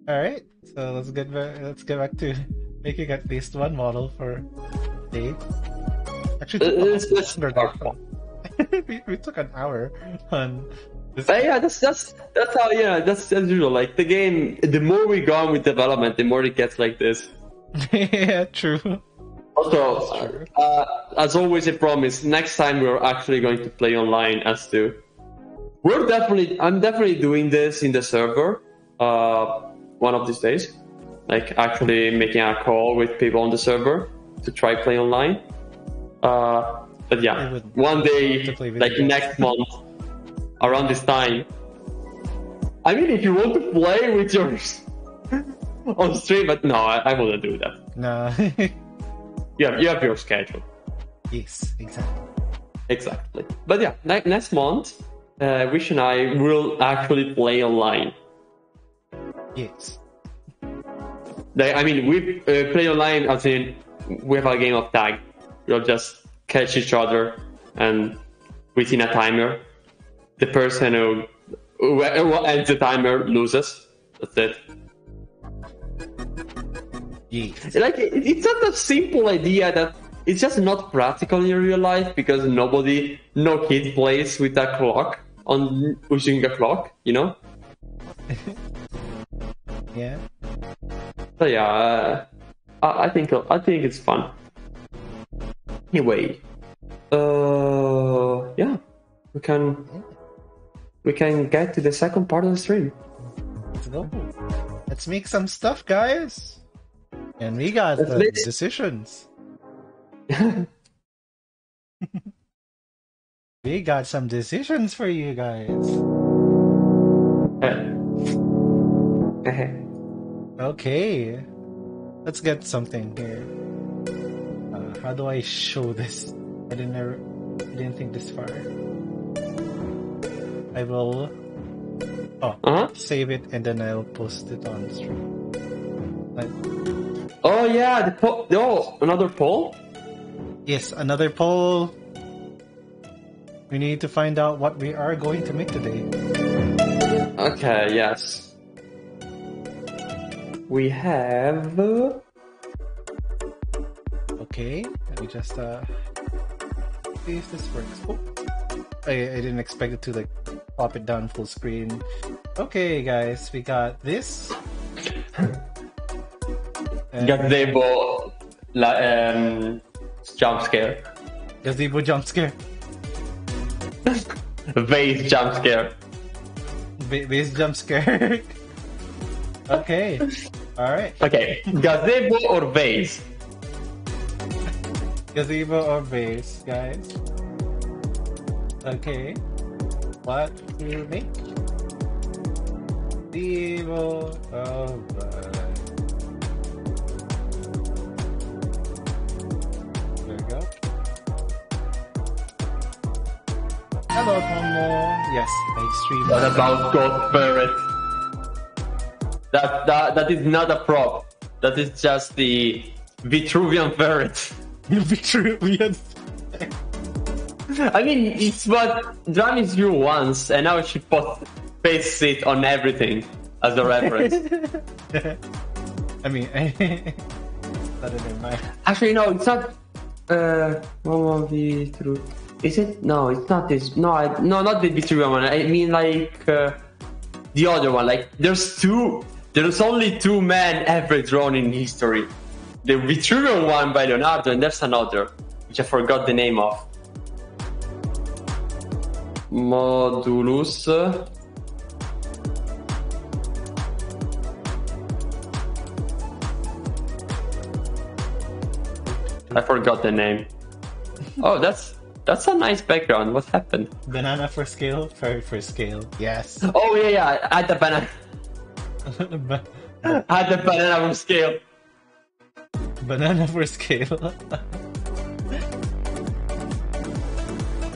Alright, so let's get back to making at least one model for day. Actually, let's start. we took an hour on this. Yeah, that's how, yeah, that's as usual. Like the game, the more we go on with development, the more it gets like this. Yeah, true. Also, as always, I promise, next time we're actually going to play online as two. I'm definitely doing this in the server one of these days. like actually making a call with people on the server to try play online. But yeah, one day, like next month, around this time. I mean, if you want to play with yours on stream, but no, I wouldn't do that. No. You have your schedule. Yes, exactly. Exactly. But yeah, next month, Wish and I will actually play online. Yes. I mean, we play online as in we have a game of tag. We'll just catch each other and within a timer, the person who ends the timer loses. That's it. Yes. Like it's not a simple idea that it's just not practical in real life because no kid plays with a clock on using a clock, you know. Yeah. So yeah, I think it's fun. Anyway, yeah, we can get to the second part of the stream. Let's go. Let's make some stuff, guys. And we got the decisions. We got some decisions for you guys. Okay. Let's get something here. How do I show this? I didn't think this far. I will save it and then I'll post it on stream. Oh yeah, the poll. Oh, another poll? Yes, another poll. We need to find out what we are going to make today. Okay, yes. We have... Okay, let me just see if this works. Oh, I didn't expect it to like pop it down full screen. Okay, guys, we got this. Gazebo jump scare. Gazebo jump scare. Vase jump scare. Vase jump scare. Okay. Alright. Okay. Gazebo or vase? Gazebo or vase, guys. Okay. What to make? Gazebo. Alright. There we go. Hello, Tomo. Yes, I stream. What about Ghost Ferret? That is not a prop. That is just the Vitruvian ferret. Vitruvian. I mean, it's what Dramis drew once, and now she pastes it on everything as a reference. I mean, that in mind. Actually, no, it's not. One of the true. Is it? No, it's not this. No, not the Vitruvian one. I mean, like the other one. Like, there's only two men ever drawn in history. The Vitruvian one by Leonardo, and there's another, which I forgot the name of. Modulus. I forgot the name. Oh, that's a nice background. What happened? Banana for scale, ferret for scale. Yes. Oh yeah. Add the banana. Add the banana for scale. Banana for scale.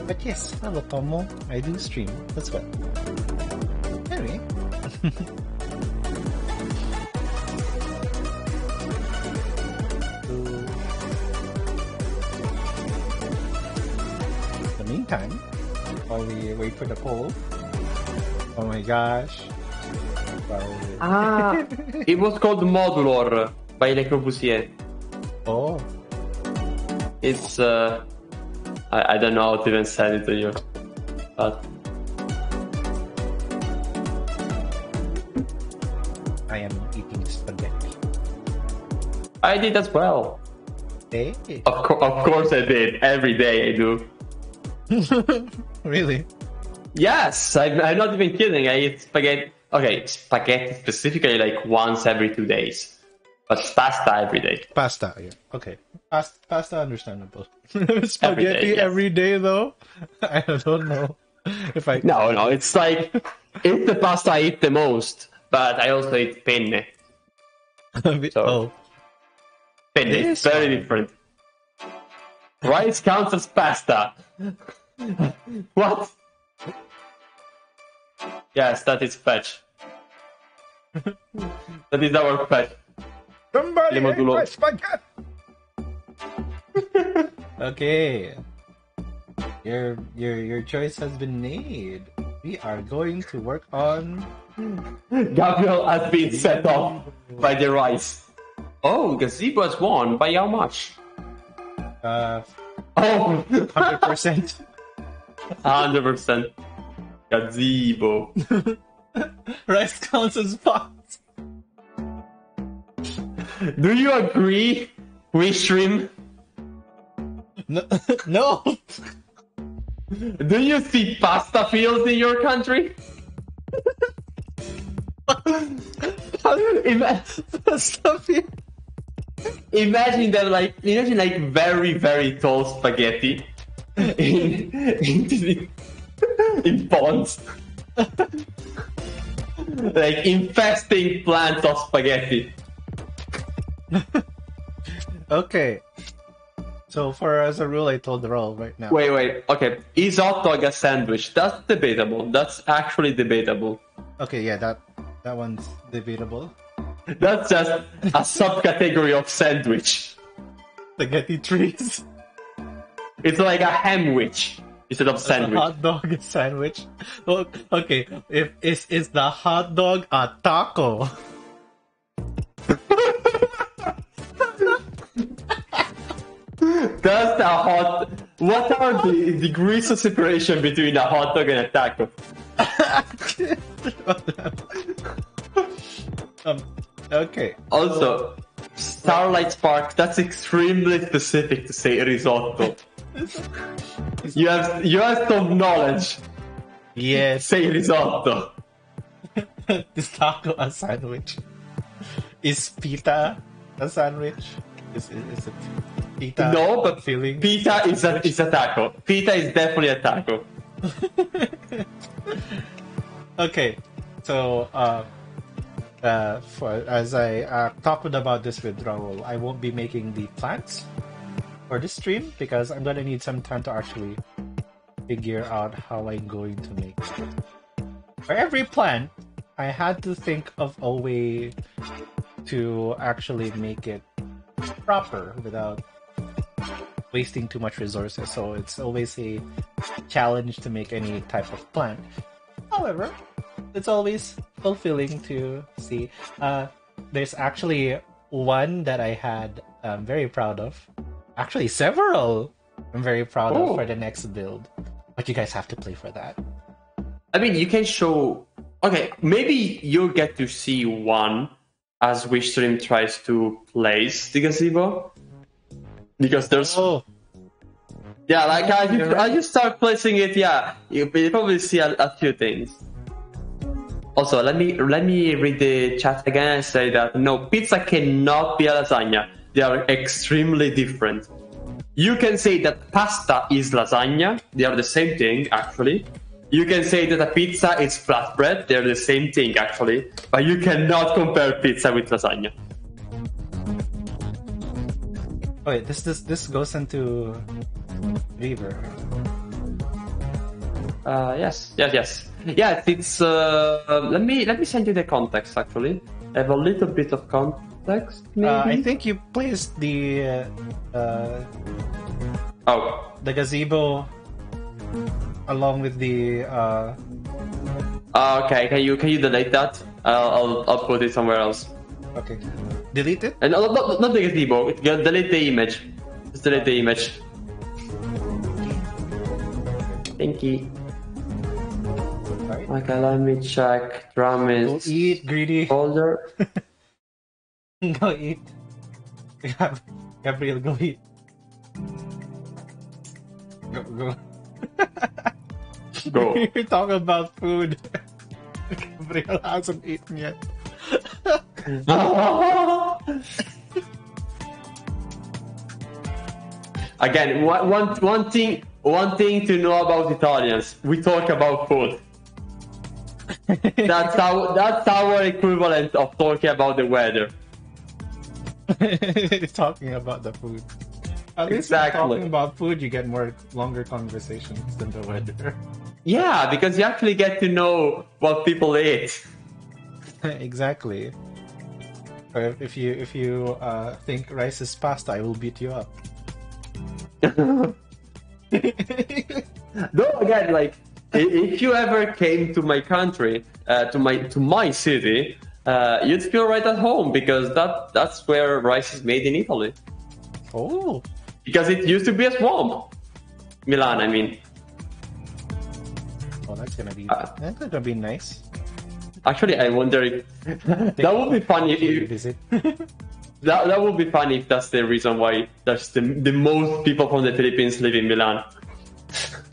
But yes, hello Tomo. I do stream. That's what. Anyway. In the meantime, while we wait for the poll. Oh my gosh. It was called Modulor by Le Corbusier. Oh. It's I don't know how to even send it to you, but I am eating spaghetti. I did as well. Hey. Of course I did. Every day I do. Really? Yes, I'm not even kidding. I eat spaghetti. Okay, spaghetti specifically like once every 2 days. But pasta every day. Pasta, yeah. Okay. Pasta, understandable. Every Spaghetti day, yes. every day, though? I don't know if I... No, it's like, it's the pasta I eat the most, but I also eat penne. So, Oh, penne this is very one. different. Rice counts as pasta. What? Yes, that is fetch. That is our fetch. Somebody Limon ate dulo. my spaghetti! Okay. Your choice has been made. We are going to work on... Gabriel has been set off by the rice. Oh, gazebo has won. By how much? Uh, Oh, 100%. 100%. Gazebo. Rice counts as pots. Do you agree, Wishrim? No. No. Do you see pasta fields in your country? Stuff here. Imagine that, like, very, very tall spaghetti in ponds. Like, infesting plants of spaghetti. Okay. So as a rule, I told Raul right now. Wait. Okay. Is hot dog a sandwich? That's debatable. That's actually debatable. Okay, yeah, that one's debatable. That's just a subcategory of sandwich. Spaghetti trees. It's like a hamwich instead of A sandwich. hot dog sandwich. Oh, okay, is the hot dog a taco? That's a hot. What are the degrees of separation between a hot dog and a taco? Okay. Also, Starlight Spark. That's extremely specific to say risotto. You have some knowledge. Yes. Say risotto. Is taco a sandwich? Is pita a sandwich? Is it pita? No, but filling pita is a taco. Pita is definitely a taco. Okay, so as I talked about this with Raul, I won't be making the plans for this stream because I'm gonna need some time to actually figure out how I'm going to make it. For every plant, I had to think of a way to actually make it proper without wasting too much resources. So it's always a challenge to make any type of plant. However, it's always fulfilling to see. There's actually one that I had very proud of. Actually, several I'm very proud of for the next build. But you guys have to play for that. I mean, you can show. Okay, maybe you'll get to see one as Wishstream tries to place the gazebo. Because there's. Oh, Yeah, like I just start placing it. Yeah, you probably see a few things. Also, let me read the chat again and say that no, pizza cannot be a lasagna. They are extremely different. You can say that pasta is lasagna. They are the same thing, actually. You can say that a pizza is flatbread. They're the same thing, actually. But you cannot compare pizza with lasagna. wait, this goes into Reaver. Yes. Yeah, it's. Let me send you the context. Actually, I have a little bit of context. Maybe. I think you placed the gazebo along with the Okay, can you delete that? I'll put it somewhere else. okay. Delete it? And not the gazebo. Delete the image. Just delete the image. Thank you. Alright. Okay, let me check. Drum Go is eat, greedy. folder. Go eat. Gabriel, go eat. Go. Go. You're talking about food. Gabriel hasn't eaten yet. Again, one thing to know about Italians: we talk about food. That's our equivalent of talking about the weather. Talking about the food. At least Exactly. talking about food, you get longer conversations than the weather. Yeah, because you actually get to know what people eat. Exactly. Or if you think rice is pasta, I will beat you up. Though again, like if you ever came to my country, to my city, you'd feel right at home because that's where rice is made in Italy. Oh, Because it used to be a swamp. Milan, I mean. well, that's gonna be nice. Actually, I wonder if that would be funny if Visit. that would be funny if that's the reason why there's the most people from the Philippines live in Milan.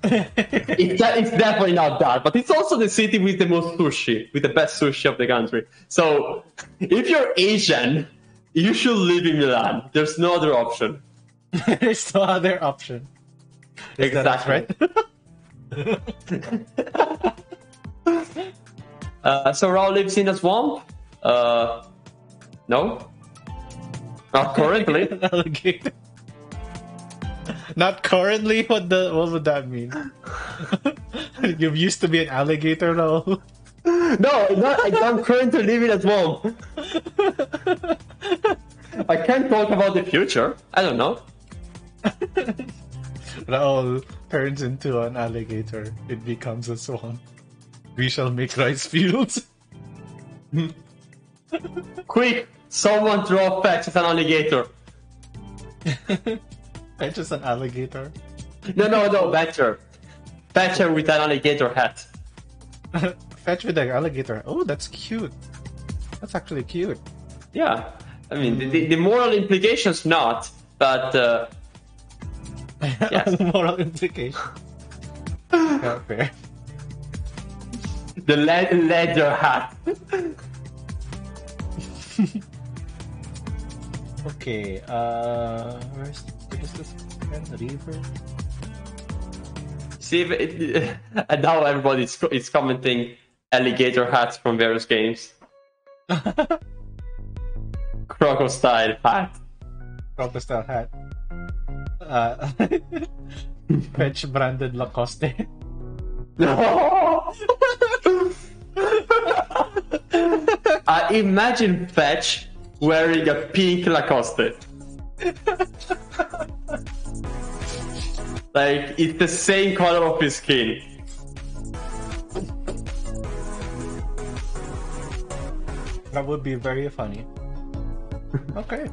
It's definitely not that, but it's also the city with the most sushi, with the best sushi of the country. So if you're Asian, you should live in Milan. There's no other option. There's no other option. Is that Exactly. right? So Raul lives in a swamp? No? Not currently. Alligator. Not currently. What would that mean? You used to be an alligator, though. No, I'm currently living at swamp. I can't talk about the future. I don't know. Raul turns into an alligator. It becomes a swamp. We shall make rice fields. Quick! Someone draw Fetch as an alligator. Fetch is an alligator. No, Fetcher. Fetcher with an alligator hat. Fetch with an alligator. Oh, that's cute. That's actually cute. Yeah. I mean, the moral implications not, but yes. Moral implication. Yeah, fair. The leather hat. Okay, where is this again? The river? See, and now everybody is commenting alligator hats from various games. Crocodile hat. Crocodile hat. Fetch branded Lacoste. No! Imagine Fetch wearing a pink Lacoste. Like, it's the same color of his skin. That would be very funny. Okay.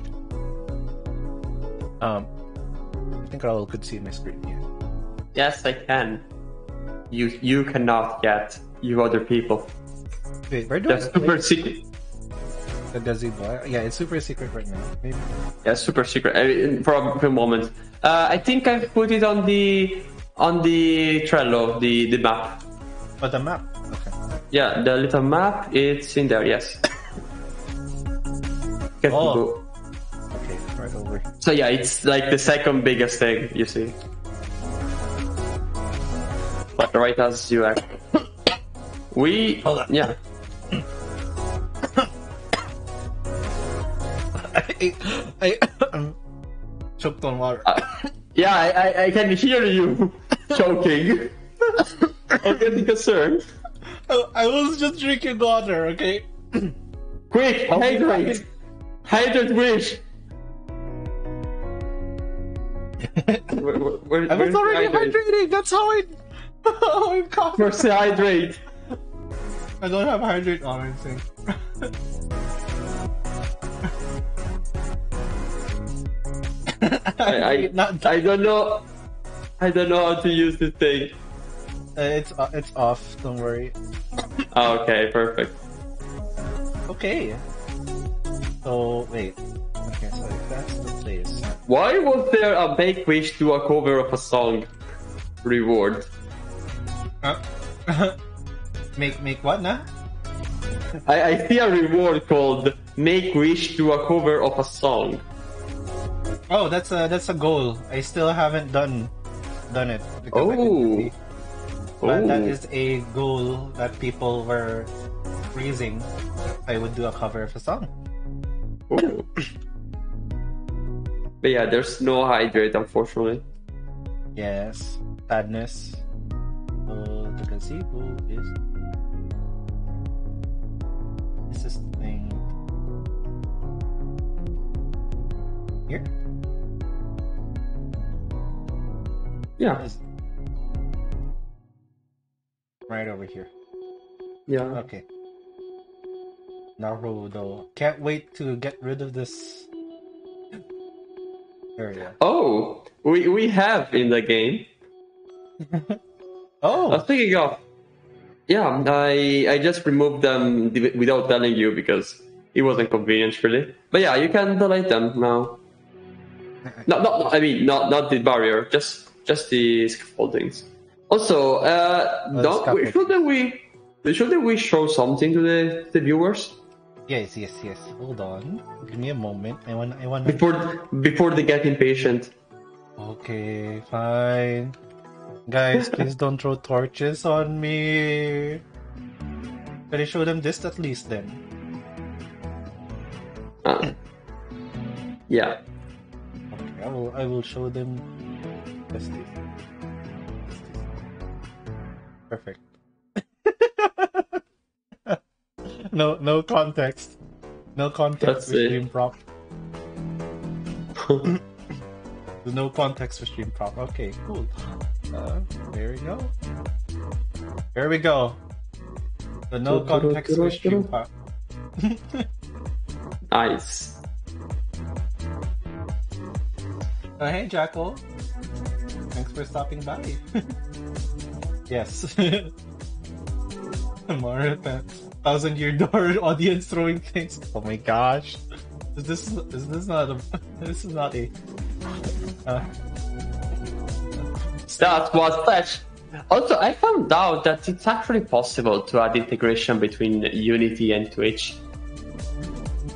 I think Raul could see my screen here. Yes, I can. You cannot yet. You other people. Wait, where do That's super secret. Does it? Yeah, it's super secret right now. Maybe. Yeah, super secret. For a moment. I think I've put it on the Trello, the map. Oh, the map. Okay. Yeah, the little map. It's in there. Yes. Get to go. Okay, right over. So yeah, it's like the second biggest thing you see. But right as you act. Hold on. Yeah. I choked on water. Yeah, I can hear you choking. I'm getting concerned. I was just drinking water, okay? Quick, hydrate! Hydrate, wish! I was already hydrating. That's how I'm coughing. First hydrate. I don't have hydrate on, I think. I don't know. I don't know how to use this thing. It's off. Don't worry. Oh, okay, perfect. Okay. So wait. Okay, so if that's the place. Why was there a Make Wish to a cover of a song reward? Make what now? I see a reward called "Make Wish to a cover of a song." Oh, that's a goal. I still haven't done it because I didn't Oh, see. But that oh, is a goal that people were freezing. I would do a cover of a song. oh. But yeah, there's no hydrate, unfortunately. Yes, sadness. The gazebo is this thing here. Yeah, Right over here. yeah. Okay. Naruto. Can't wait to get rid of this area. Oh, we have in the game. I was Oh! thinking of. Yeah, I just removed them without telling you because it wasn't convenient, really. But yeah, you can delete them now. No, I mean, not the barrier, just the scaffoldings. Also, shouldn't we show something to the viewers Yes. Hold on. Give me a moment. I want. before they get impatient? Okay, fine. Guys, please don't throw torches on me. Can I show them this at least then? Yeah. Okay, I will show them this. Perfect. No context. No context That's for it. stream prop. There's no context for stream prop. Okay, cool. There we go. There we go. The no context for stream prop. Nice. Hey, Jackal. Thanks for stopping by. Yes. Mario 1,000-year door audience throwing things. Oh my gosh. Is this not a this is not a That was Fech. Also, I found out that it's actually possible to add integration between Unity and Twitch.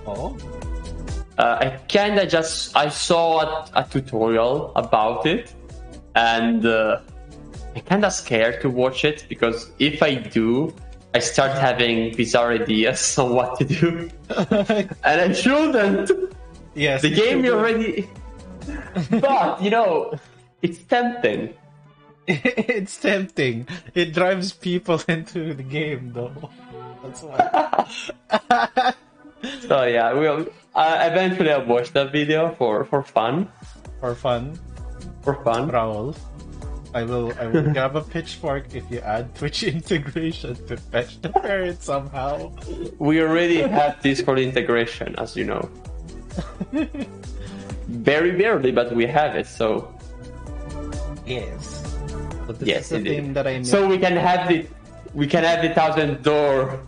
oh I saw a tutorial about it, and I'm kinda scared to watch it because if I do, I start having bizarre ideas on what to do, and I shouldn't. yes, The you game should. already, but you know, it's tempting. It's tempting. It drives people into the game though. That's why. So yeah, we'll eventually I'll watch that video for fun. For fun. For fun. Raul. I will grab a pitchfork if you add Twitch integration to Fech the Ferret somehow. We already have Discord integration, as you know. Very barely, but we have it. So Yes. But this yes, is the indeed. thing that I missed. So we can have the 1,000-door,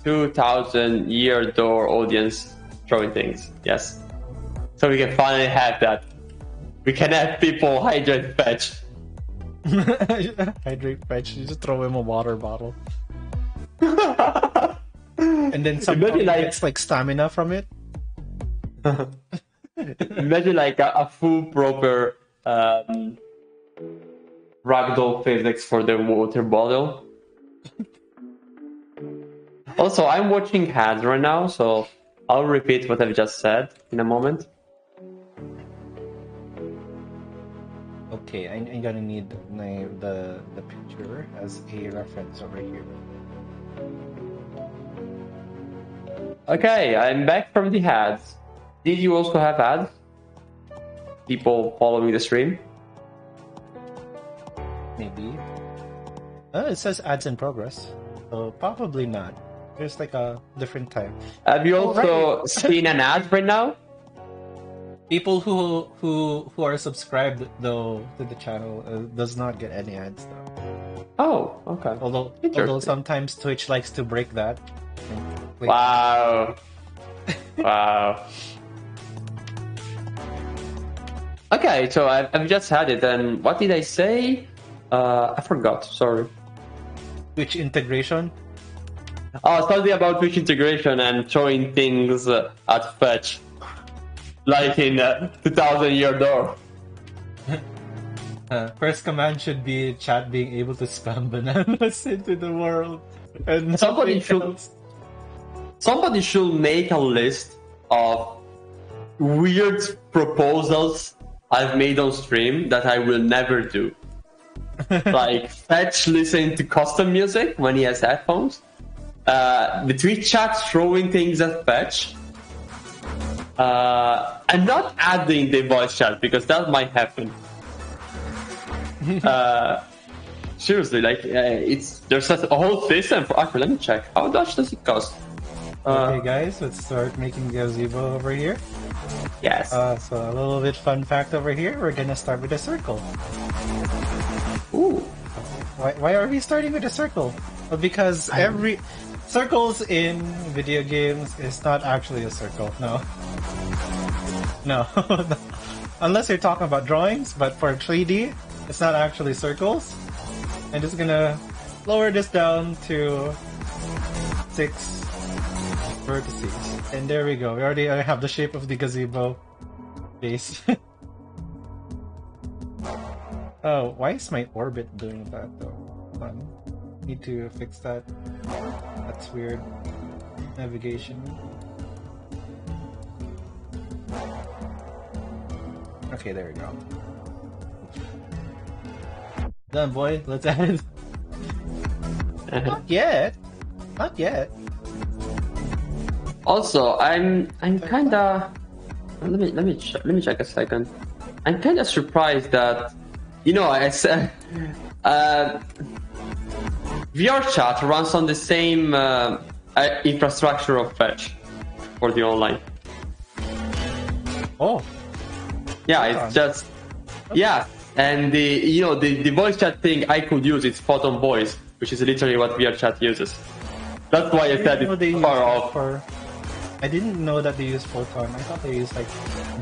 2,000-year door audience throwing things. Yes. So we can finally have that. We can have people hydrate Fech. Hydrate Fech. You just throw him a water bottle. And then somehow he gets like stamina from it. Imagine like a full proper ragdoll physics for the water bottle. Also, I'm watching ads right now, so I'll repeat what I've just said in a moment. Okay, I'm gonna need the picture as a reference over here. Okay, I'm back from the ads. Did you also have ads? People following the stream? Maybe. It says ads in progress, so probably not. There's like a different time. Have you also right. seen an ad right now? People who are subscribed though to the channel does not get any ads though. Oh, okay. Although sometimes Twitch likes to break that. Wow. Wow. Okay, so I've just had it, and what did I say? I forgot, sorry. Twitch integration? Something about Twitch integration and throwing things at Fetch, like in 2000-year door. First command should be chat being able to spam bananas into the world, and Somebody should make a list of weird proposals I've made on stream that I will never do. Like Fetch listening to custom music when he has headphones. The Twitch chat throwing things at Fetch. And not adding the voice chat because that might happen. Seriously, like there's a whole system for. Actually, let me check. How much does it cost? Okay, guys, let's start making gazebo over here. Yes. So a little bit fun fact over here. We're gonna start with a circle. Ooh. Why are we starting with a circle? Well, because every circles in video games is not actually a circle. No. No. Unless you're talking about drawings, but for 3D, it's not actually circles. I'm just gonna lower this down to 6 vertices. And there we go. We already have the shape of the gazebo base. Oh, why is my orbit doing that though? Need to fix that. That's weird. Navigation. Okay, there we go. Done, boy. Let's add it. Not yet. Not yet. Also, I'm kinda. Let me check a second. I'm kinda surprised that, I said VR chat runs on the same infrastructure of Fetch for the online. Oh. Yeah, it's just yeah, and the voice chat thing I could use is Photon Voice, which is literally what VR chat uses. That's why I said it's far off. I didn't know that they use Photon. I thought they used like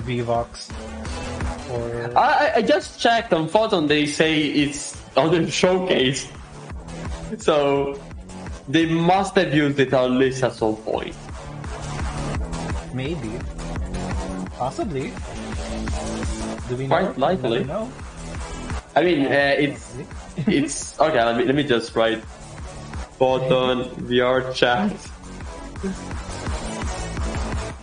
Vvox. Or I just checked on Photon. They say it's on the showcase, so they must have used it at least at some point. Maybe, possibly. Do we know? Quite likely. Know? I mean, it's okay. Let me just write Photon VR chat.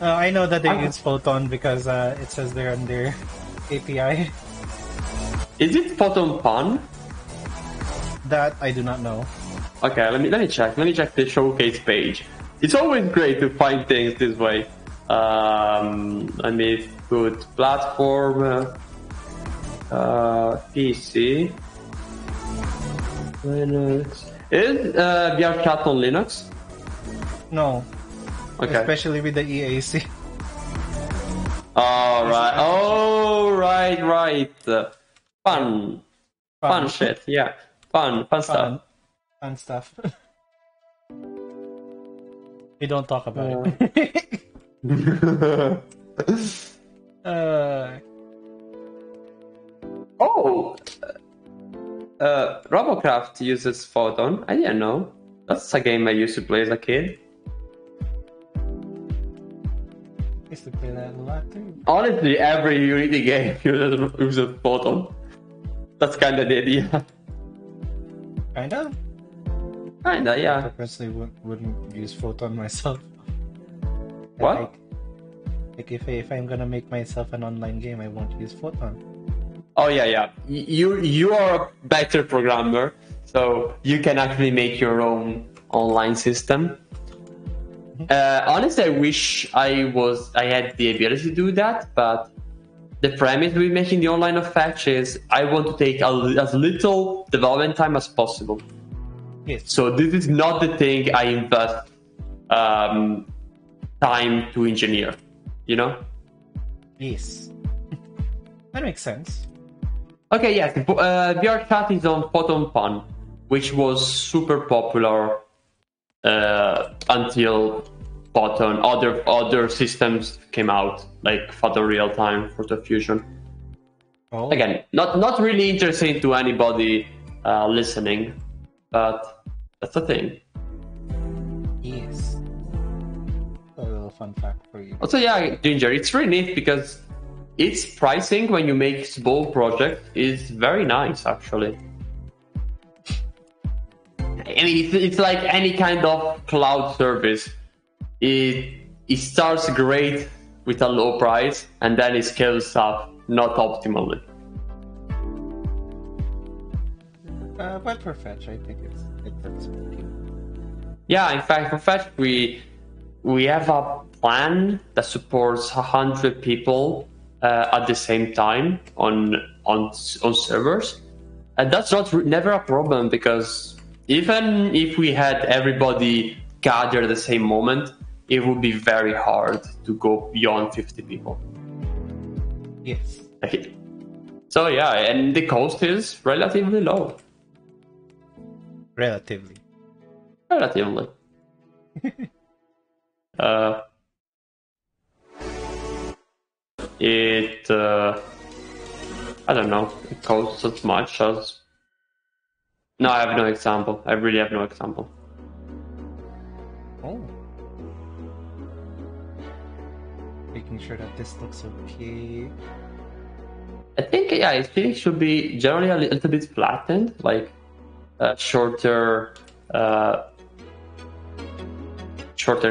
I know that they use Photon because it says there on their API. Is it Photon Pan? That I do not know. Okay, let me check. Let me check the showcase page. It's always great to find things this way. Let me put platform, PC, Linux. Is VR chat on Linux? No. Okay. Especially with the EAC. Oh, right. Fun shit. Yeah, fun stuff. Fun stuff. We don't talk about it. Robocraft uses Photon. I didn't know. That's a game I used to play as a kid. I used to play that a lot too. Honestly, every Unity game uses Photon. That's kind of the idea. Kinda, Yeah. I personally wouldn't use Photon myself. What? Like if I'm gonna make myself an online game, I won't use Photon. Oh yeah. You are a better programmer, so you can actually make your own online system. Honestly, I wish I had the ability to do that, but the premise with making the online of Fetch is I want to take as little development time as possible. Yes. So this is not the thing I invest time to engineer, Yes. That makes sense. Okay, yes. VR chat is on Photon Pan, which was super popular until Photon. Other systems came out, like Photon Real Time, Photon Fusion. Oh. Again, not really interesting to anybody listening, but that's the thing. fun fact for you. Also, yeah, Ginger, it's really neat because its pricing when you make small project is very nice, actually. I mean, it's like any kind of cloud service. It starts great with a low price, and then it scales up not optimally. But for Fetch, I think it works okay. Yeah, in fact, for Fetch, we have a plan that supports 100 people at the same time on servers, and that's never a problem, because even if we had everybody gather at the same moment, it would be very hard to go beyond 50 people. Yes. Okay. So yeah, and the cost is relatively low. Relatively. It I don't know, it costs as much as... No, I have no example. I really have no example. Oh. Making sure that this looks okay. I think it should be generally a little bit flattened, like shorter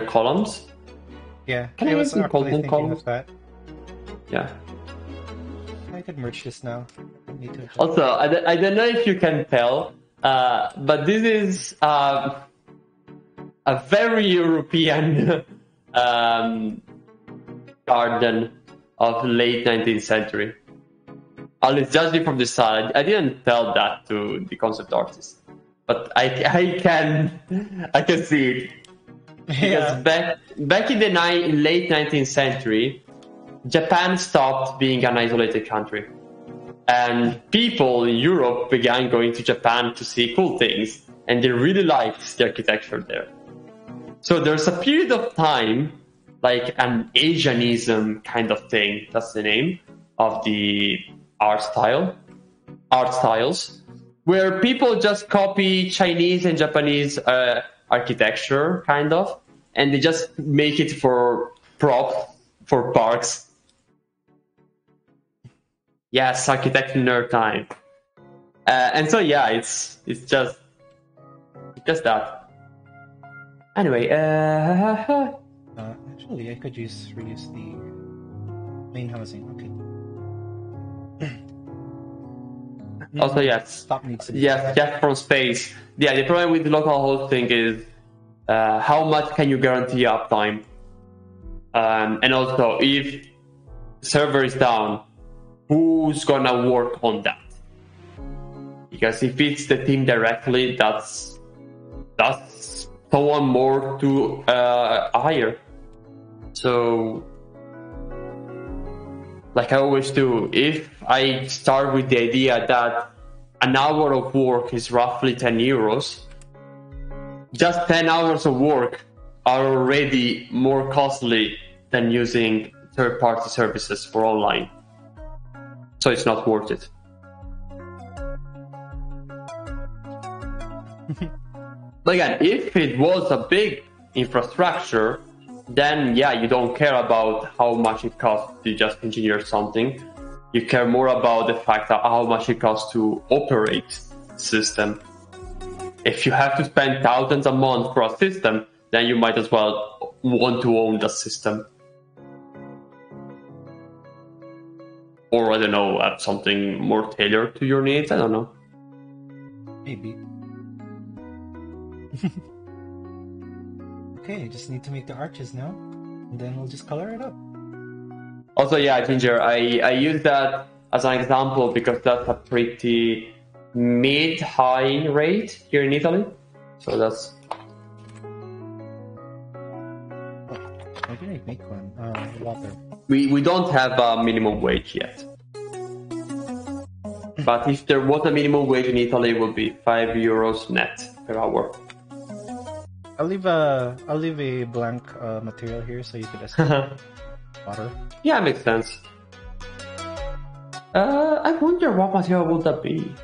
columns. Yeah, Can I was use actually thinking columns? of that. Yeah. I could merge this now. I need to adjust. Also, I don't know if you can tell, but this is a very European garden of late 19th century. At least judging from the side, I didn't tell that to the concept artist, but I can see it. Yeah. Because back in the late 19th century, Japan stopped being an isolated country, and people in Europe began going to Japan to see cool things, and they really liked the architecture there. So there's a period of time, like an Asianism kind of thing, that's the name of the art styles, where people just copy Chinese and Japanese architecture, kind of, and they just make it for parks. Yes, architecture nerd time. And so yeah, it's just that. Anyway, Actually, I could reuse the main housing. Okay. also, yes. Stop needs to be Yes, from space. Yeah, the problem with local hosting is how much can you guarantee uptime? And also, if server is down, who's gonna work on that? Because if it's the team directly, that's someone more to hire. So, like I always do, if I start with the idea that an hour of work is roughly 10 euros, just 10 hours of work are already more costly than using third-party services for online. So it's not worth it. But again, if it was a big infrastructure, then yeah, you don't care about how much it costs to just engineer something. You care more about the fact that how much it costs to operate the system. If you have to spend thousands a month for a system, then you might as well want to own the system. Or, I don't know, have something more tailored to your needs. I don't know. Maybe. Okay, I just need to make the arches now, and then we'll just color it up. Also, yeah, Ginger, I use that as an example because that's a pretty mid-high rate here in Italy. So that's... Why did I make one? Water. We don't have a minimum wage yet. But if there was a minimum wage in Italy, it would be 5 euros net per hour. I'll leave a blank material here so you could estimate water. Yeah, makes sense. I wonder what material would that be?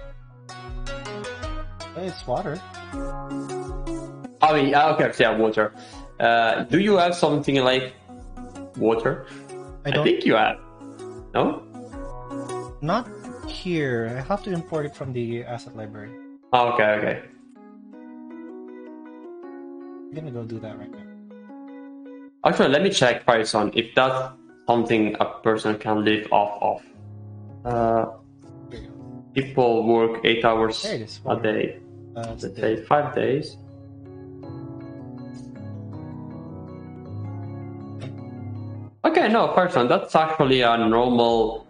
It's water. I mean, okay, yeah, water. Do you have something like water? I I think you have. No? Not here. I have to import it from the asset library. Oh, okay. I'm gonna go do that right now. Actually, let me check, Python, if that's something a person can live off of. There you go. People work 8 hours There it is. a day. It's a Let's day. say 5 days. Okay, no, Python, that's actually a normal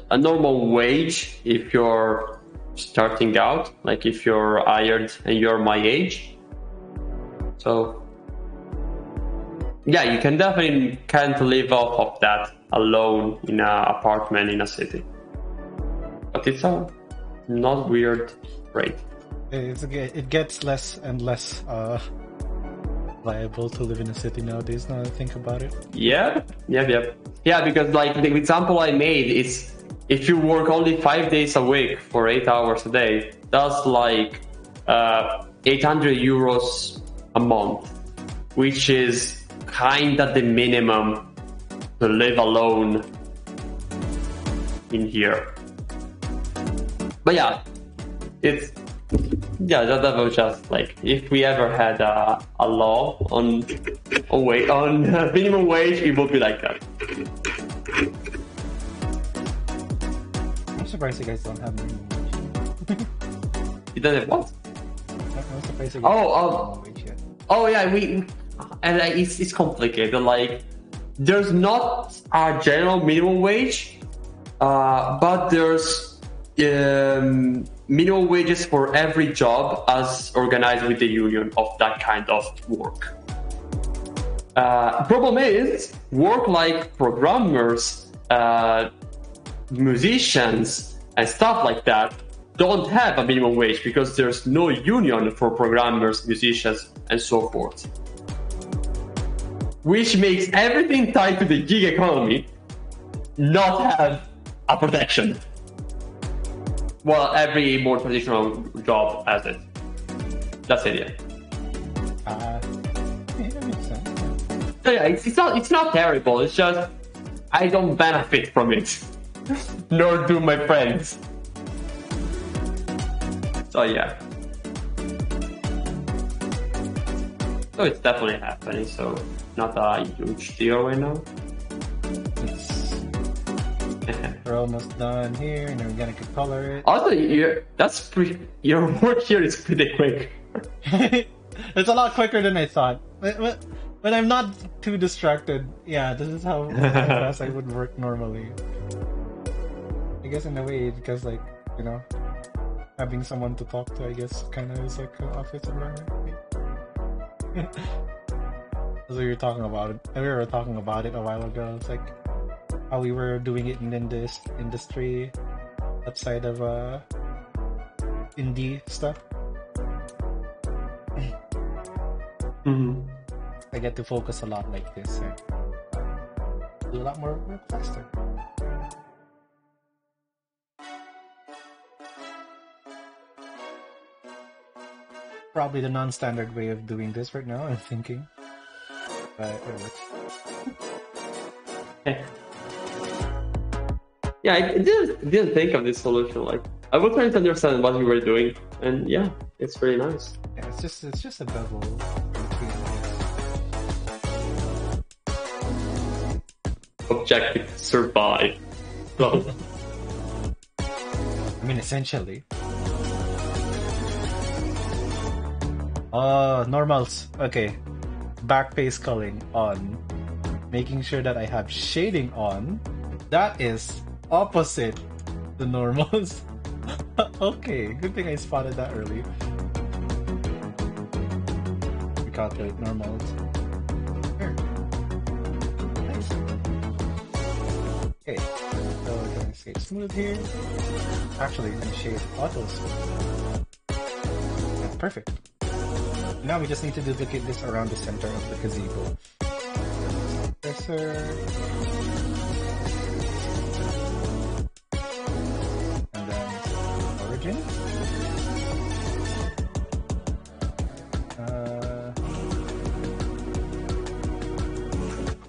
a normal wage if you're starting out, like if you're hired and you're my age. So yeah, you can definitely can't live off of that alone in an apartment in a city. But it's a not weird rate. It gets less and less viable to live in a city nowadays. Now that I think about it. Yeah, because like the example I made is if you work only 5 days a week for 8 hours a day, that's like 800 euros a month, which is kind of the minimum to live alone in here. But yeah, that was just like if we ever had a law on minimum wage, it would be like that. I'm surprised you guys don't have minimum wage. You don't have what? I'm surprised you guys don't have minimum wage yet. Oh yeah, and it's complicated. Like there's not a general minimum wage, but there's minimum wages for every job as organized with the union of that kind of work. Problem is, work like programmers, musicians, and stuff like that don't have a minimum wage because there's no union for programmers, musicians, and so forth. Which makes everything tied to the gig economy not have a protection. Well, every more traditional job has it. That's it, yeah. Yeah, that makes sense. So yeah, it's not terrible. It's just I don't benefit from it, nor do my friends. So yeah. So it's definitely happening. So not a huge deal right now. We're almost done here, and then we're gonna color it. Also, your work here is pretty quick. It's a lot quicker than I thought. When I'm not too distracted, yeah, this is how fast I would work normally. I guess in a way, because like, you know, having someone to talk to, I guess, kind of is like an office environment. As we were talking about it, we were talking about it a while ago. It's like how we were doing it in this industry outside of indie stuff. Mm-hmm. I get to focus a lot like this and do a lot more work faster. Probably the non-standard way of doing this right now, I'm thinking. But it works. Yeah, I didn't think of this solution. Like, I was trying to understand what you were doing, and yeah, it's really nice. Yeah, it's just a bevel. Objective survive. So, I mean, essentially. Normals. Okay. Backface culling on. Making sure that I have shading on. That is opposite the normals. Okay, good thing I spotted that early. Recalculate normals. Here. Nice. Okay, so we're gonna shade smooth here. Actually, we're gonna shade auto smooth. That's perfect. Now we just need to duplicate this around the center of the gazebo. Cursor. And then origin.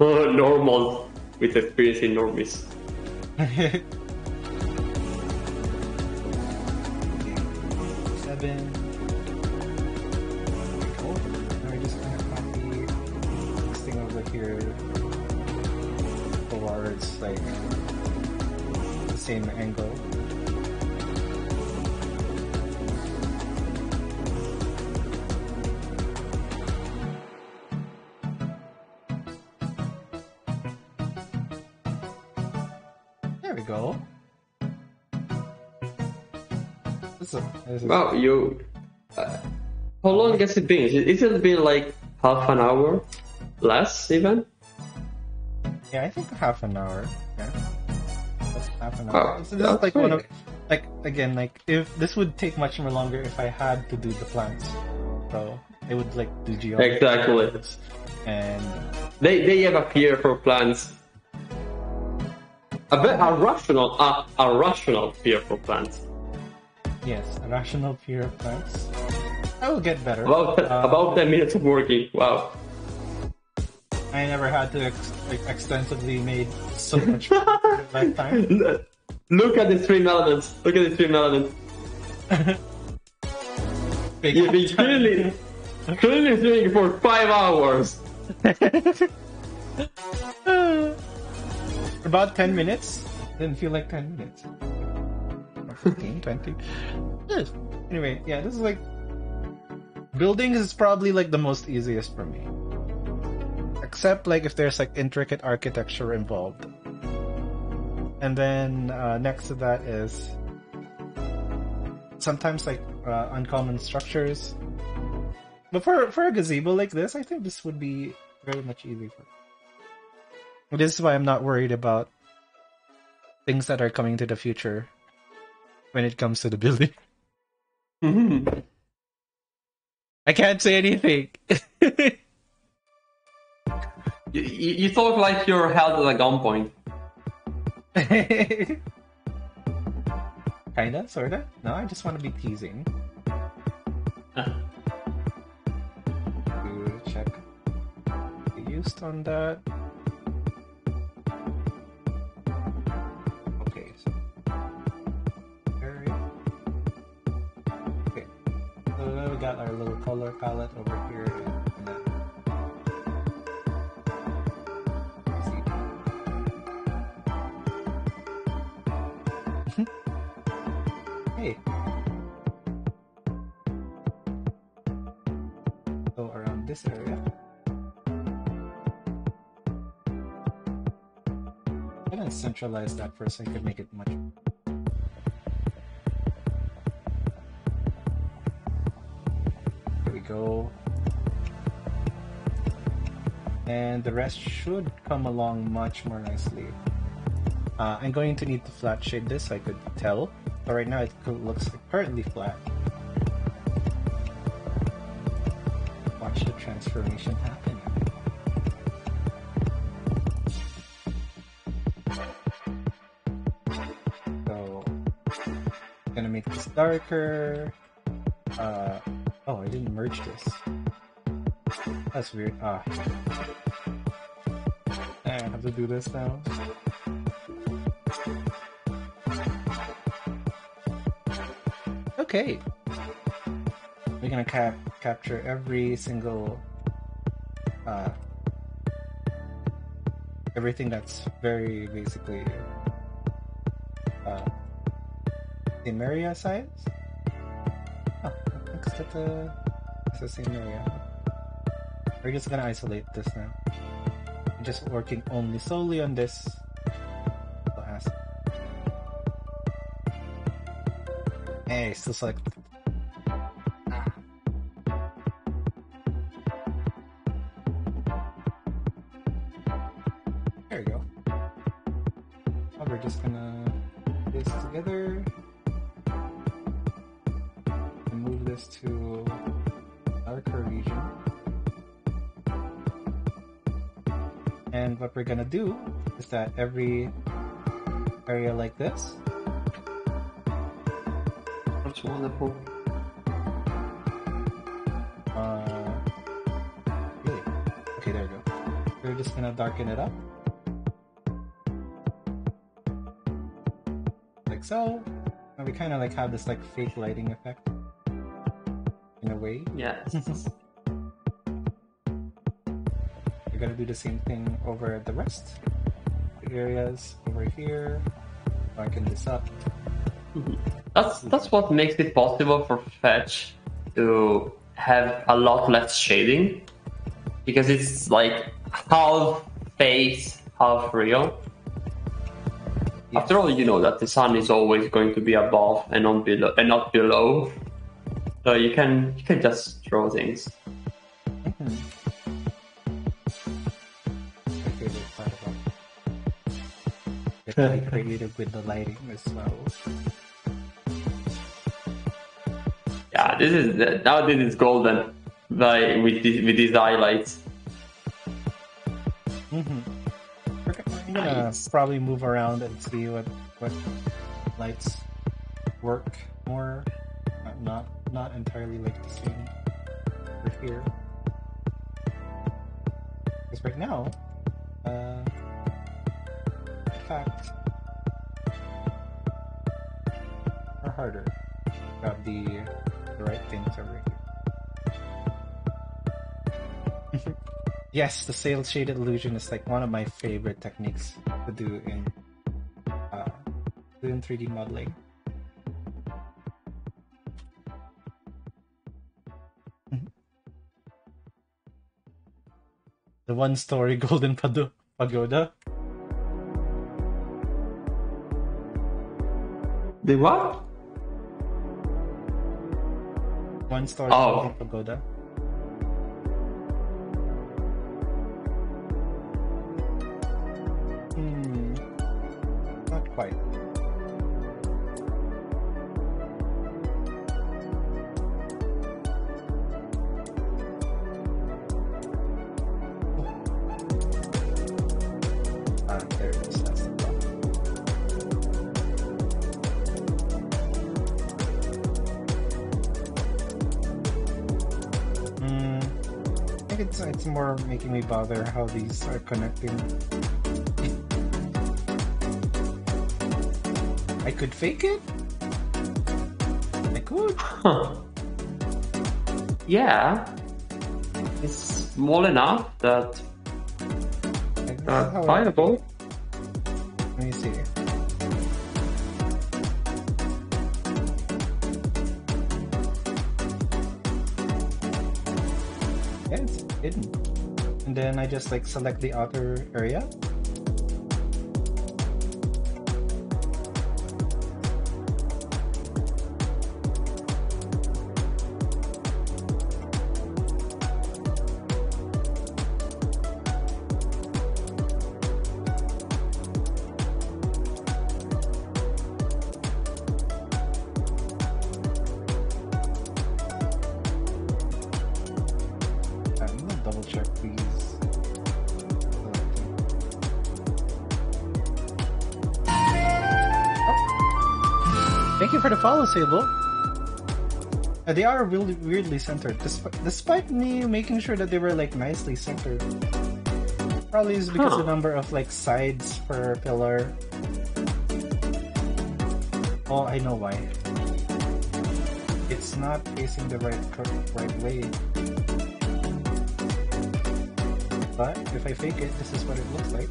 Normal with experience in normies. 7. Oh, now we're just gonna copy this thing over here towards like the same angle. There we go. Wow, you. How long has it been? Is it been like half an hour? Less even? Yeah, I think half an hour. Yeah, that's half an hour. Wow, So this is like that's one great. of, like again, like if this would take much more longer if I had to do the plants. So it would like do geometry. Exactly. And They have a fear for plants. A rational fear for plants. yes, a rational fear of plants. I will get better. About 10 minutes of working. Wow. I never had to extensively made so much in my lifetime. Look at the stream elements. Look at the stream elements. You've been clearly streaming for 5 hours. About 10 minutes. Didn't feel like 10 minutes. 15, 20. Yes. Anyway, yeah, this is like building is probably like the most easiest for me. Except like if there's like intricate architecture involved. And then next to that is sometimes like uncommon structures. But for a gazebo like this, I think this would be very much easy for me. This is why I'm not worried about things that are coming to the future when it comes to the building. I can't say anything. You talk like you're held at a gunpoint. Kinda, sorta. No, I just want to be teasing. To check the used on that. Okay, so area. Okay, so then we got our little color palette over here. And then hey. So around this area. I'm gonna centralize that first so I can make it much. There we go. And the rest should come along much more nicely. I'm going to need to flat shade this so I could tell. But right now it looks currently flat. Watch the transformation happen. So I'm gonna make this darker. Oh, I didn't merge this. That's weird. I have to do this now. Okay. We're gonna capture every single everything that's very basically same area size. Oh, looks like it's the same area. We're just gonna isolate this now. I'm just working only solely on this. Hey, still select. There we go. Now we're just gonna put this together and move this to darker region. And what we're gonna do is that every area like this. That's wonderful. Really? Okay, there we go. We're just gonna darken it up. Like so. And we kind of like have this like fake lighting effect. In a way. Yes. We're gonna do the same thing over the rest. The areas over here. Darken this up. That's what makes it possible for Fetch to have a lot less shading, because it's like half face, half real. Yes. After all, you know that the sun is always going to be above and not below. So you can just draw things. My favorite part about it. Get to be creative with the lighting as well. Yeah, this is golden, with these highlights. I'm gonna probably move around and see what lights work more. Not entirely like the same over here. Because right now, in fact, are harder. Grab the right things over here. Yes, the sail shaded illusion is like one of my favorite techniques to do in 3D modeling. The one-story golden pagoda. The what? One-story golden pagoda. Not quite. There it is. That's the problem. I think it's more making me bother how these are connecting. I could fake it? I could. Huh. Yeah. It's small enough that that's viable. Let me see. Yeah, it's hidden. And then I just like select the outer area. Double check these. Thank you for the follow, Sable. They are really weirdly centered, despite me making sure that they were like nicely centered. Probably is because the number of like sides per pillar. Oh, I know why. It's not facing the right way. But if I fake it, this is what it looks like.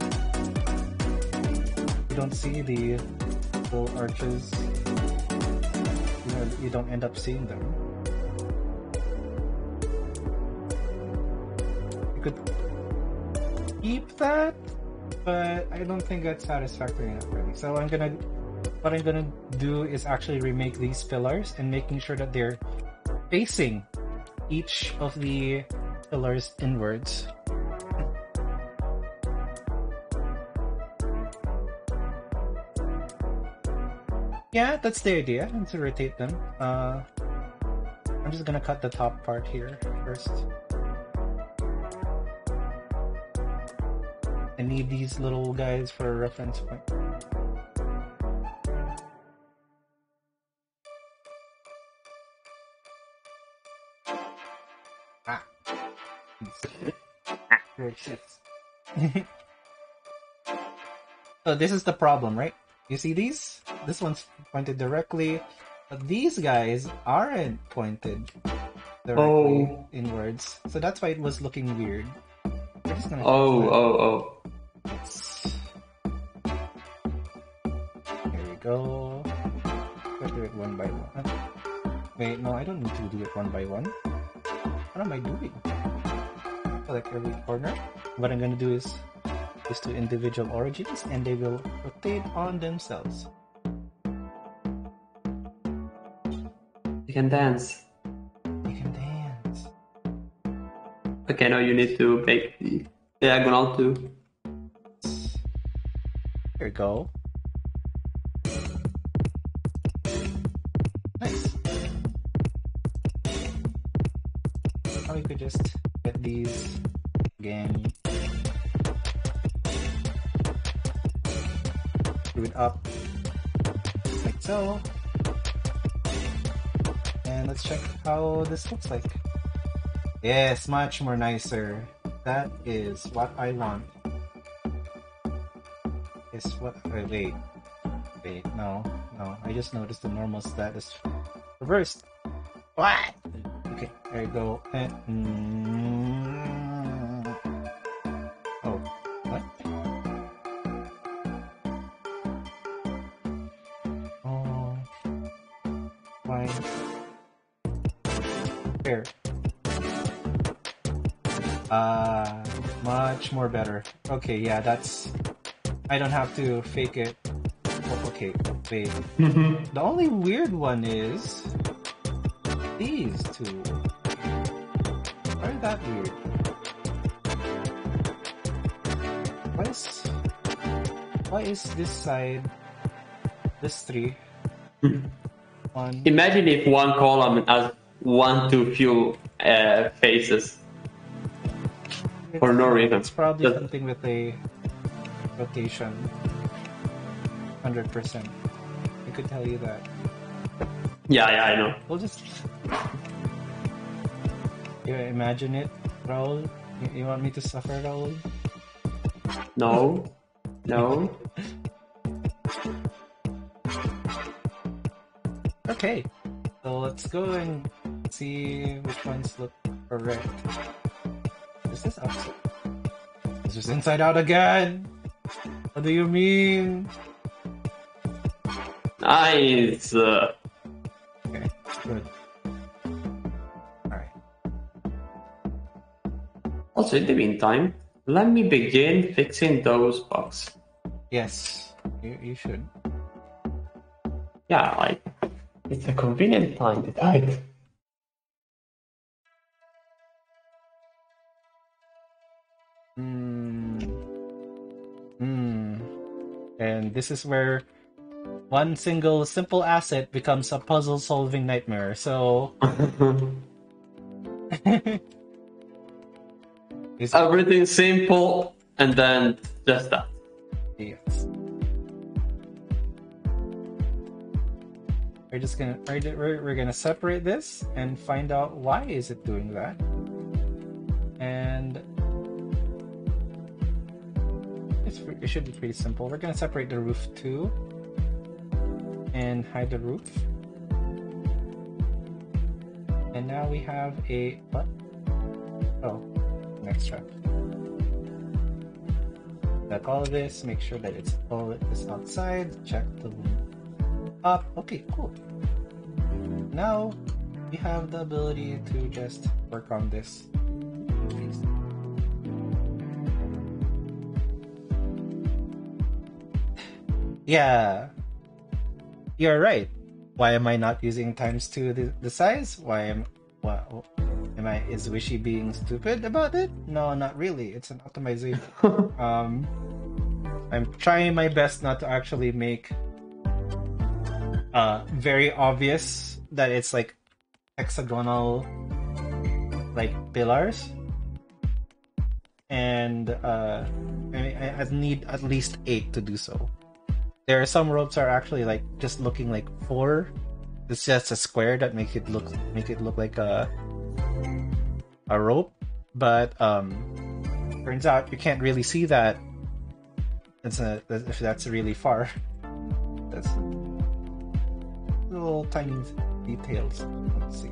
You don't see the little arches. You don't end up seeing them. You could keep that, but I don't think that's satisfactory enough for me. So what I'm gonna do is actually remake these pillars and making sure that they're facing each of the pillars inwards. Yeah, that's the idea, and to rotate them. I'm just gonna cut the top part here first. I need these little guys for a reference point. There it is. So this is the problem, right? You see these? This one's pointed directly, but these guys aren't pointed directly inwards. So that's why it was looking weird. We're just gonna Here we go. Let's do it one by one. Wait, no, I don't need to do it one by one. What am I doing? Select every corner. What I'm gonna do is these two individual origins, and they will rotate on themselves. You can dance. You can dance. Okay, now you need to make the diagonal too. Here we go. Nice. Now we could just get these again. Screw it up like so. And let's check how this looks like. Yes, much more nicer. That is what I want. Is what wait, no. I just noticed the normal status reversed. What? Okay, there you go. Oh, what? Oh, why? There. Much more better. Okay, yeah, that's... I don't have to fake it. Oh, okay, wait. The only weird one is... these two. Why are that weird? Why is this side... this three? One... Imagine if one column has one too few faces. For no reason. It's probably something with a rotation. 100%. I could tell you that. Yeah, I know. We'll just... You imagine it, Raul? You want me to suffer, Raul? No. Okay, so let's go and see which ones look correct. Is this outside? Is this inside out again? What do you mean? Nice. Okay, good. Alright. Also, in the meantime, let me begin fixing those bugs. Yes, you should. Yeah, like, it's a convenient time to type. And this is where one single simple asset becomes a puzzle-solving nightmare. So Everything simple, and then just that. yes. We're gonna separate this and find out why is it doing that. And it should be pretty simple. We're gonna separate the roof too and hide the roof. And now we have a what? Oh, an extra. Check all of this. Make sure that it's all this outside. Check the up. Okay, cool. Now we have the ability to just work on this piece. Yeah, you're right. Why am I not using times 2 the size? Is Wishy being stupid about it? No, not really. It's an optimization. I'm trying my best not to actually make very obvious that it's like hexagonal like pillars, and I need at least 8 to do so. There are some ropes are actually like just looking like 4. It's just a square that make it look like a rope, but Turns out you can't really see that. If that's really far. That's little tiny details. Let's see.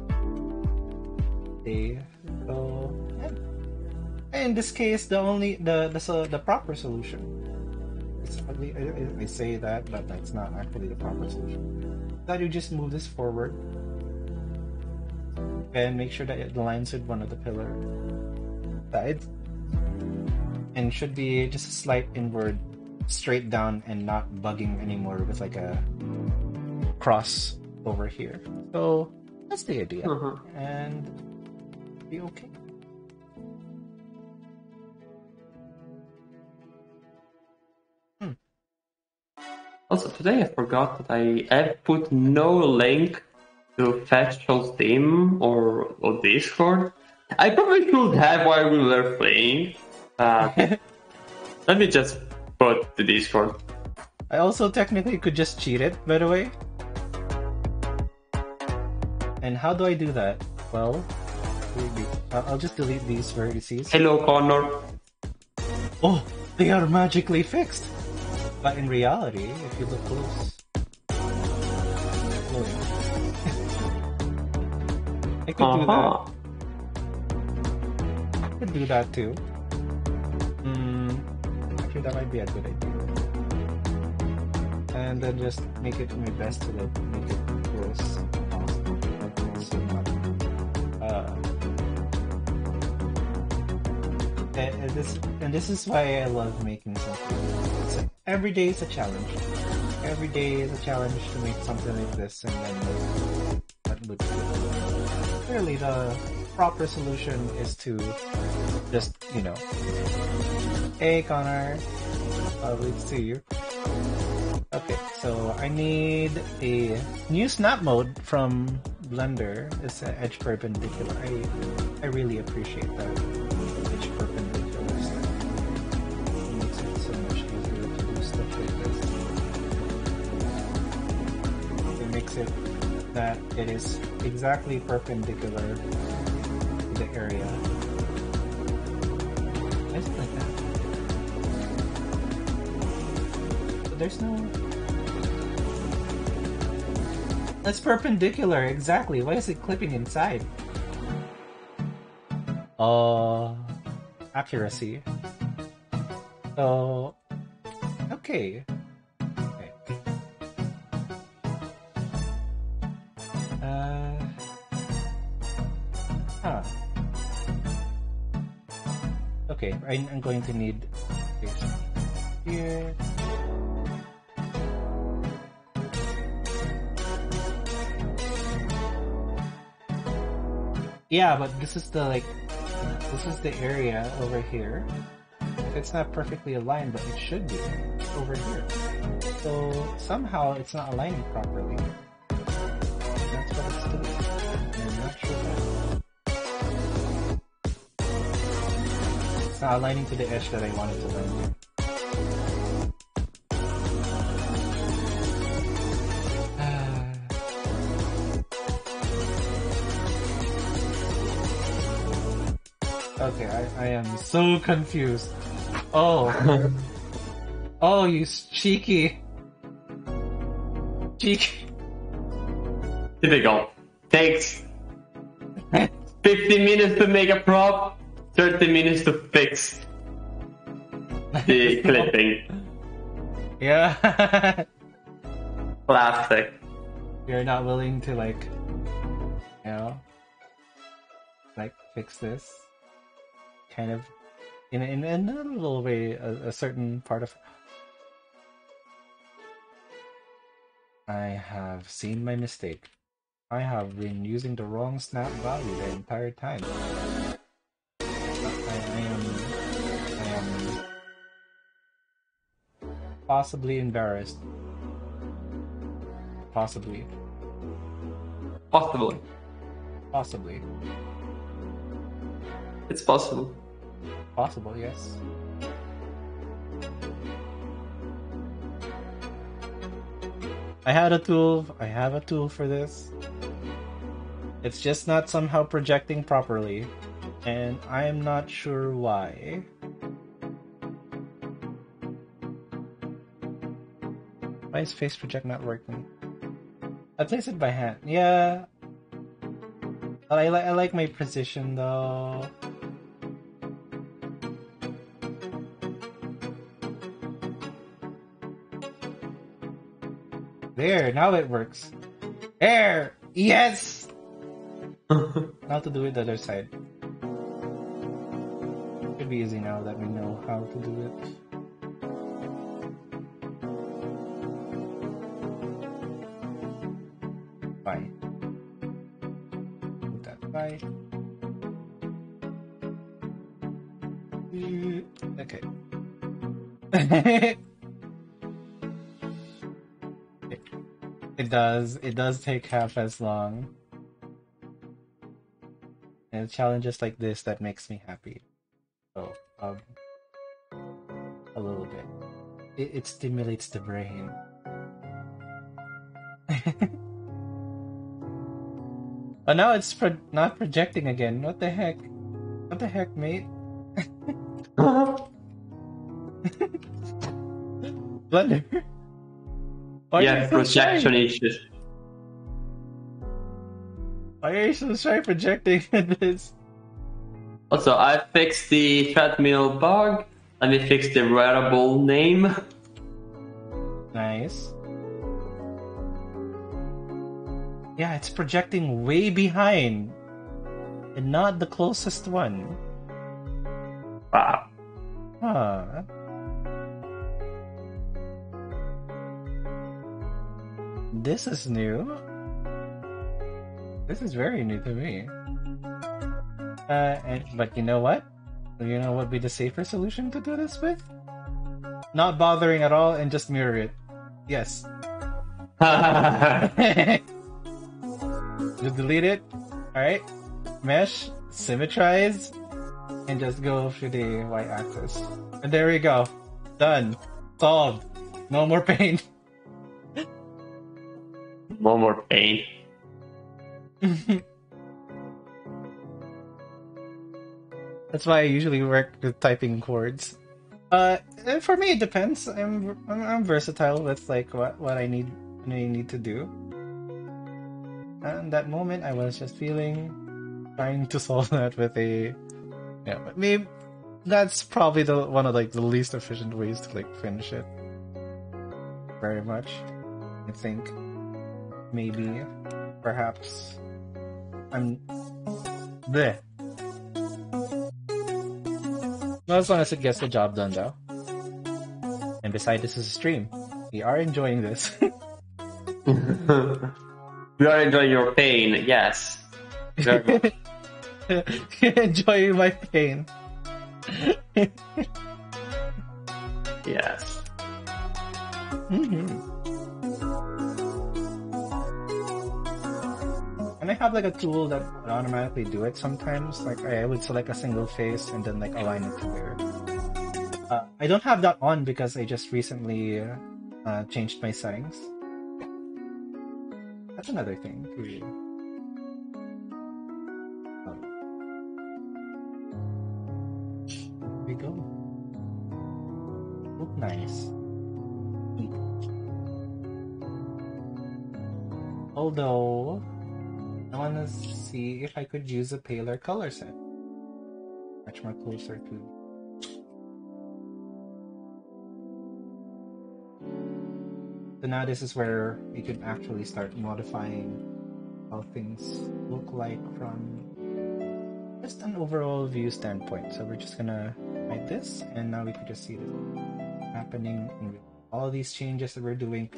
Okay, so yeah. In this case, the proper solution. I say that, but that's not actually the proper solution. That you just move this forward and make sure that it aligns with one of the pillar sides, and should be just a slight inward, straight down, and not bugging anymore with like a cross over here. So that's the idea, and be okay. Also, today I forgot that I have put no link to Fetch's Steam or Discord. I probably should have while we were playing. Let me just put the Discord. I also technically could just cheat it, by the way. And how do I do that? Well, I'll just delete these vertices. Hello, Connor. Oh, they are magically fixed. But in reality, if you look close, I could do that. I could do that too. Actually, that might be a good idea. And then just make it my best to like make it close. And this is why I love making something. It's like every day is a challenge. Every day is a challenge to make something like this, and then that looks good. Clearly, the proper solution is to just, hey Connor, lovely to see you. Okay, so I need a new snap mode from Blender. It's an edge perpendicular. I really appreciate that edge perpendicular stuff. It makes it so much easier to do stuff like this. It makes it that it is exactly perpendicular to the area. Just like that. So there's no... That's perpendicular, exactly. Why is it clipping inside? Accuracy. So, okay. Okay, I'm going to need this here. Yeah, but this is the area over here. It's not perfectly aligned, but it should be over here. So somehow it's not aligning properly. That's what it's doing. I'm not sure why. It's not aligning to the edge that I wanted to align to. Okay, I am so confused. Oh. Oh, you cheeky. Cheeky. Typical. Takes 50 minutes to make a prop, 30 minutes to fix the clipping. Yeah. Classic. You're not willing to fix this. Kind of, in a little way, a certain part of... I have seen my mistake. I have been using the wrong snap value the entire time. I am possibly embarrassed. Possibly. Possibly. Possibly. It's possible. Possible, yes. I have a tool for this. It's just not somehow projecting properly, and I'm not sure why. Why is face project not working? I place it by hand. Yeah. I like my position though. There, now it works. There! Yes! Now to do it the other side. Should be easy now that we know how to do it. Bye. Put that by. Okay. It does take half as long. And challenges like this that makes me happy. So, a little bit. It stimulates the brain. Oh, now it's not projecting again. What the heck? What the heck, mate? Blender. Yeah, projection issues. Why are you so shy projecting this? Also, I fixed the treadmill bug. Let me fix the wearable name. Nice. Yeah, it's projecting way behind. And not the closest one. Wow. Huh. This is new. This is very new to me. But you know what? You know what would be the safer solution to do this with? Not bothering at all and just mirror it. Yes. Just delete it. Alright. Mesh, symmetrize, and just go through the y-axis. And there we go. Done. Solved. No more pain. No more pain. That's why I usually work with typing chords. For me it depends. I'm versatile with like what I need to do. And that moment I was just trying to solve that with a but maybe that's probably one of like the least efficient ways to like finish it. Very much. I think maybe perhaps I'm there. Not as long as it gets the job done, though. And besides, this is a stream. We are enjoying this. We are enjoying your pain, yes. Very much. Enjoying my pain. Yes. Mm-hmm. And I have like a tool that would automatically do it sometimes. Like I would select a single face and then like align it to there. I don't have that on because I just recently changed my settings. That's another thing. Really. There we go. Look nice. Although I want to see if I could use a paler color set. Much more closer to. So now this is where we can actually start modifying how things look like from just an overall view standpoint. So we're just gonna hide this, and now we can just see this happening in real. All these changes that we're doing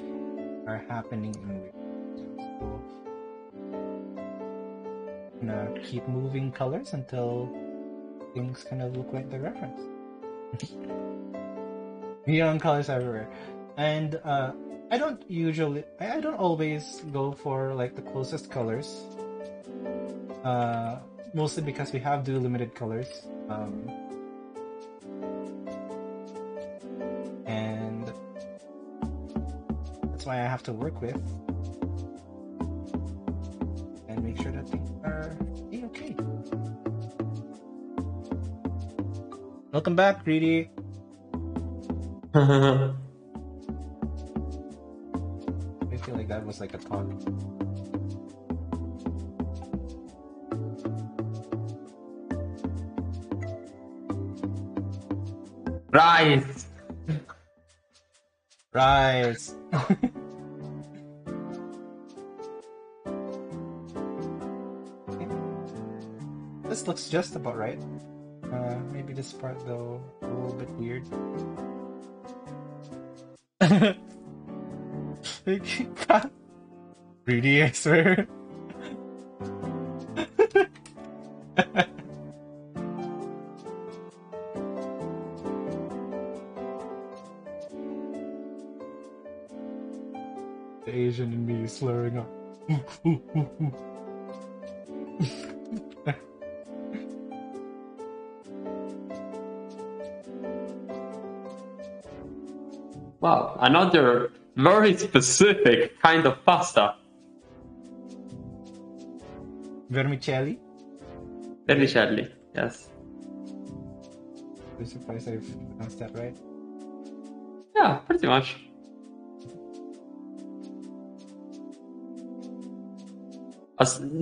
are happening in real. Gonna keep moving colors until things kind of look like the reference. Neon colors everywhere. And I don't always go for like the closest colors. Mostly because we have do limited colors. And that's why I have to work with and make sure that things are okay. Welcome back, Greedy. like that was like a taunt. Right. Right. This looks just about right. Maybe this part though a little bit weird. 3D, I swear. The Asian in me is slurring up. Wow, another very specific kind of pasta. Vermicelli? Vermicelli, yes. I'm surprised I've pronounced that right. Yeah, pretty much.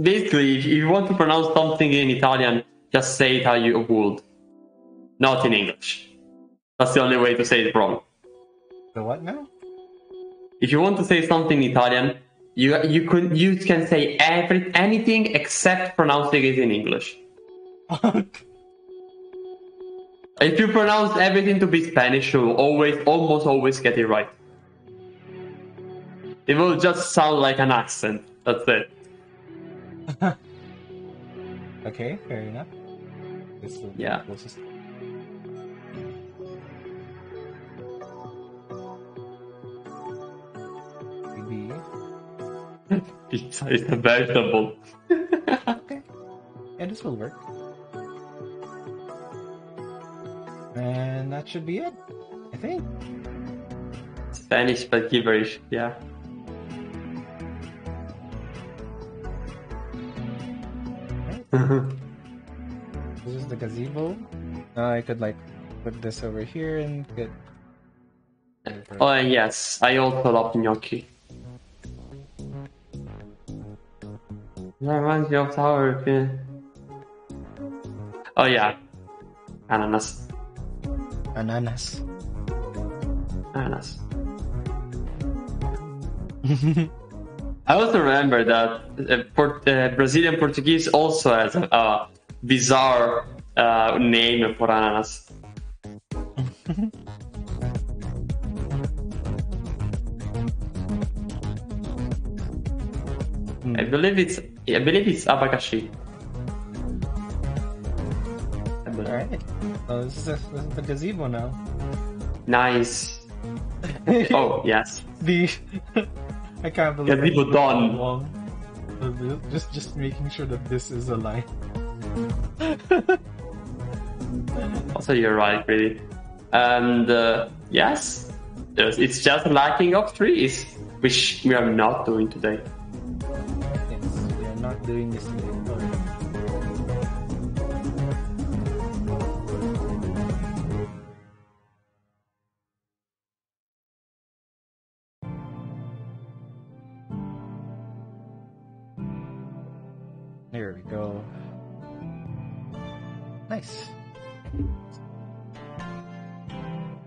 Basically, if you want to pronounce something in Italian, just say it how you would, not in English. That's the only way to say it wrong. The what now? If you want to say something in Italian, you can say anything except pronouncing it in English. If you pronounce everything to be Spanish, you'll almost always get it right. It will just sound like an accent. That's it. Okay, fair enough. This will be Yeah. the closest. Maybe. Pizza is a vegetable. Okay. Yeah, this will work. And that should be it, I think. Spanish but gibberish, yeah. This is the gazebo. I could like put this over here and get. Oh yes, I also love gnocchi. That reminds me of sour cream. Oh yeah, ananas. Ananas. Ananas. I also remember that Brazilian Portuguese also has a bizarre name for ananas. I believe it's abacaxi. Alright. Oh, this is the gazebo now. Nice. Oh yes. The I can't believe Gazebo done. long. Just making sure that this is aligned. Also, you're right, really. And yes, it's just lacking of trees, which we are not doing today. Yes, we are not doing this today. There we go. Nice.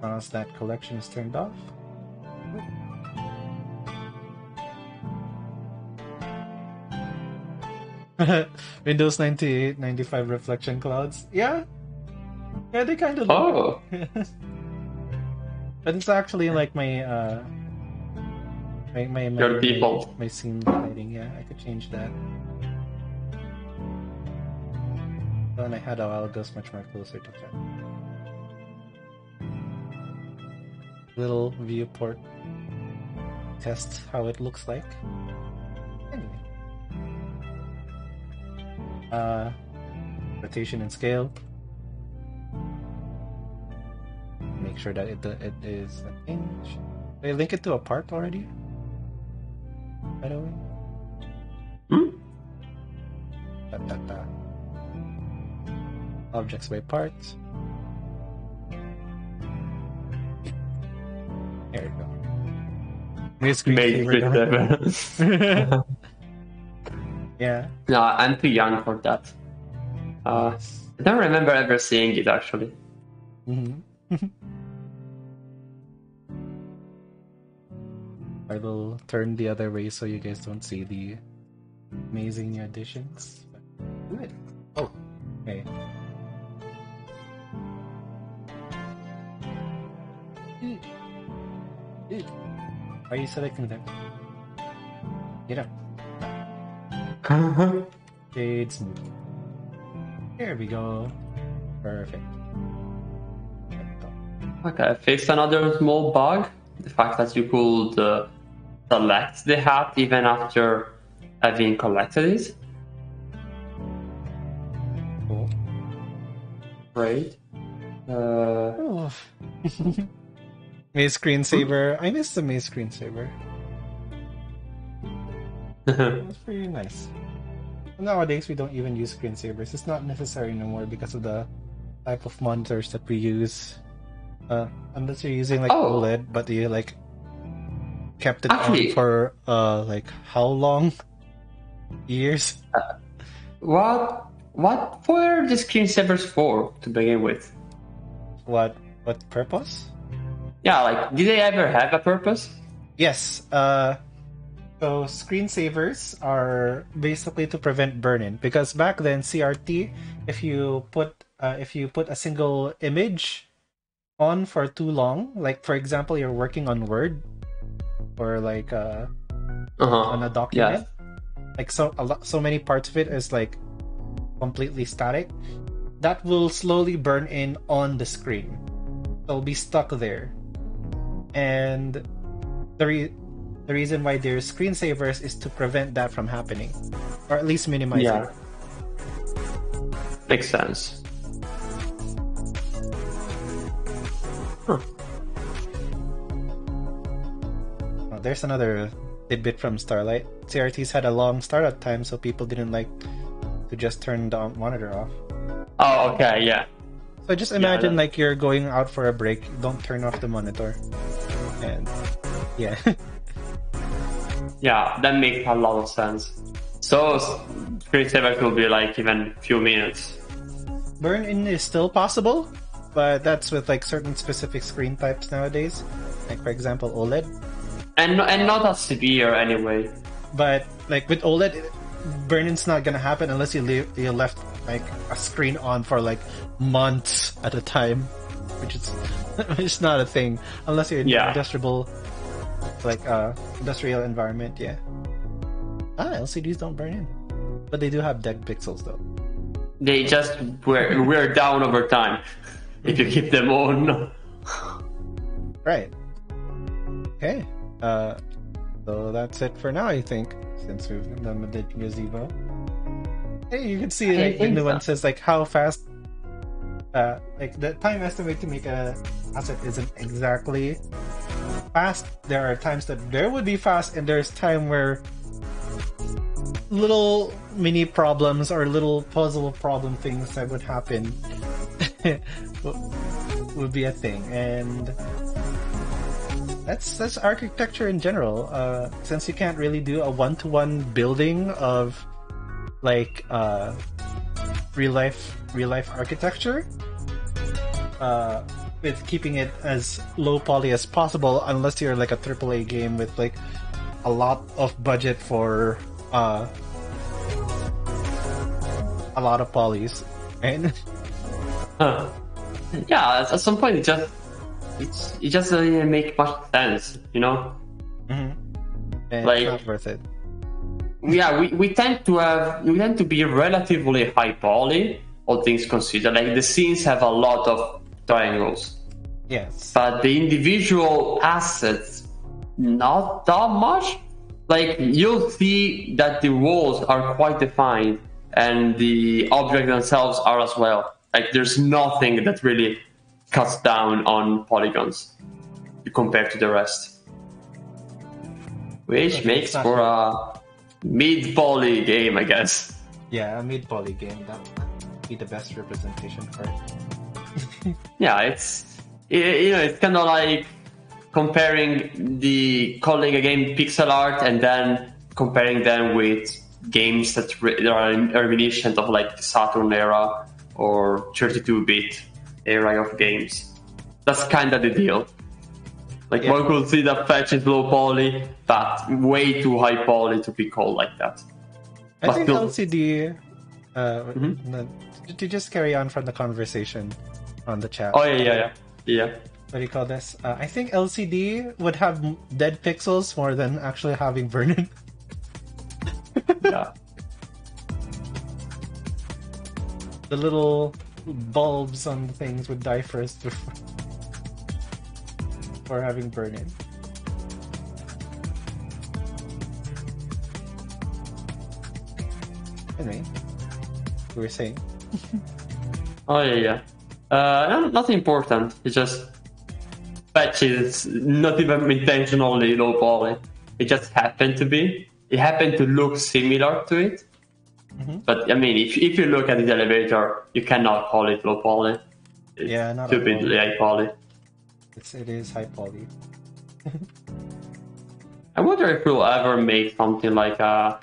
Once that collection is turned off. Windows 98, 95 reflection clouds. Yeah. Yeah, they kind of look. Oh. But it's actually like my Your default. my scene lighting. Yeah, I could change that. The one I had a while ago is much more closer to that. Little viewport test how it looks like. Anyway. Rotation and scale. Make sure that it is an inch. Did I link it to a part already? By the way. Objects by parts. There we go. New Made screensaver. screensaver. Yeah. No, I'm too young for that. Yes. I don't remember ever seeing it actually. Mm-hmm. I will turn the other way so you guys don't see the amazing new additions. Good. Oh, okay. Why are you selecting that? Get up. Shade smooth. Here we go. Perfect. Okay, I fixed another small bug. The fact that you could select the hat even after having collected it. Cool. Great. Oh. Maze screensaver. I miss the maze screensaver. That's pretty nice. Nowadays, we don't even use screensavers. It's not necessary no more because of the type of monitors that we use. Unless you're using like OLED, but you like kept it on for like how long? Years? What were the screensavers for to begin with? What purpose? Yeah, like did they ever have a purpose? Yes. So screensavers are basically to prevent burn-in because back then CRT, if you put a single image on for too long, like for example you're working on Word or like on a document, like so many parts of it is like completely static, that will slowly burn in on the screen. It'll be stuck there, and the reason why there's screensavers is to prevent that from happening, or at least minimize it. Makes sense. Oh, there's another tidbit from Starlight. CRTs had a long startup time, so people didn't like to just turn the monitor off. Oh, okay, yeah. So just imagine like you're going out for a break, don't turn off the monitor. And yeah. Yeah, that makes a lot of sense. So screensavers will be like even few minutes. Burn-in is still possible, but that's with like certain specific screen types nowadays. Like for example OLED. And not as severe anyway. But like with OLED, burn-in's not gonna happen unless you left like a screen on for like months at a time, which is not a thing unless you're in an industrial environment. Yeah. LCDs don't burn in, but they do have dead pixels though. They just wear down over time if you keep them on. Right. Okay. So that's it for now, I think, since we've done with the gazebo. Hey, you can see like, the new one says like how fast, like the time estimate to make a asset isn't exactly fast. There are times that there would be fast, and there's time where little mini problems or little puzzle problem things that would happen would be a thing, and that's architecture in general. Since you can't really do a one-to-one building of like real life architecture, with keeping it as low poly as possible, unless you're like a AAA game with like a lot of budget for a lot of polys, right? Yeah, at some point it just doesn't make much sense, you know. And like it's not worth it. Yeah, we tend to be relatively high poly, all things considered. Like the scenes have a lot of triangles. Yes. But the individual assets, not that much. Like you'll see that the walls are quite defined, and the objects themselves are as well. Like there's nothing that really cuts down on polygons compared to the rest, which makes for a mid-poly game, I guess. Yeah, a mid-poly game, that would be the best representation for it. Yeah, it's kind of like comparing calling a game pixel art and then comparing them with games that are reminiscent of like Saturn era or 32-bit era of games. That's kind of the deal. Like one could see that Fetch is low poly, but way too high poly to be called like that. I think LCD. To just carry on from the conversation on the chat. Oh yeah. What do you call this? I think LCD would have dead pixels more than actually having burn-in. Yeah. The little bulbs on the things would die first before having burn-in. Anyway, we were saying. Oh yeah. Nothing important. It's just Fetch is not even intentionally low poly. It just happened to be. It happened to look similar to it. Mm-hmm. But I mean, if you look at the elevator, you cannot call it low poly. It's not stupidly high poly. It is high poly. I wonder if we'll ever make something like a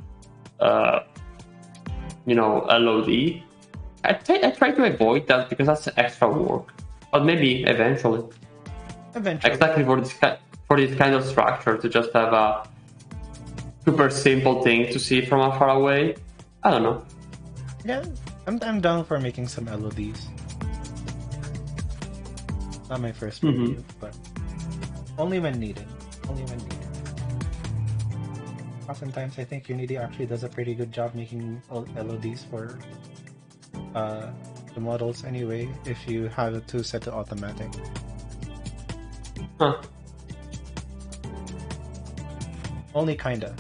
LOD. I try to avoid that because that's extra work. But maybe eventually. Exactly for this kind of structure, to just have a super simple thing to see from far away. I don't know. Yeah, I'm down for making some LODs. Not my first review, but only when needed. Oftentimes, I think Unity actually does a pretty good job making LODs for the models anyway, if you have it to set to automatic. Huh. Only kinda.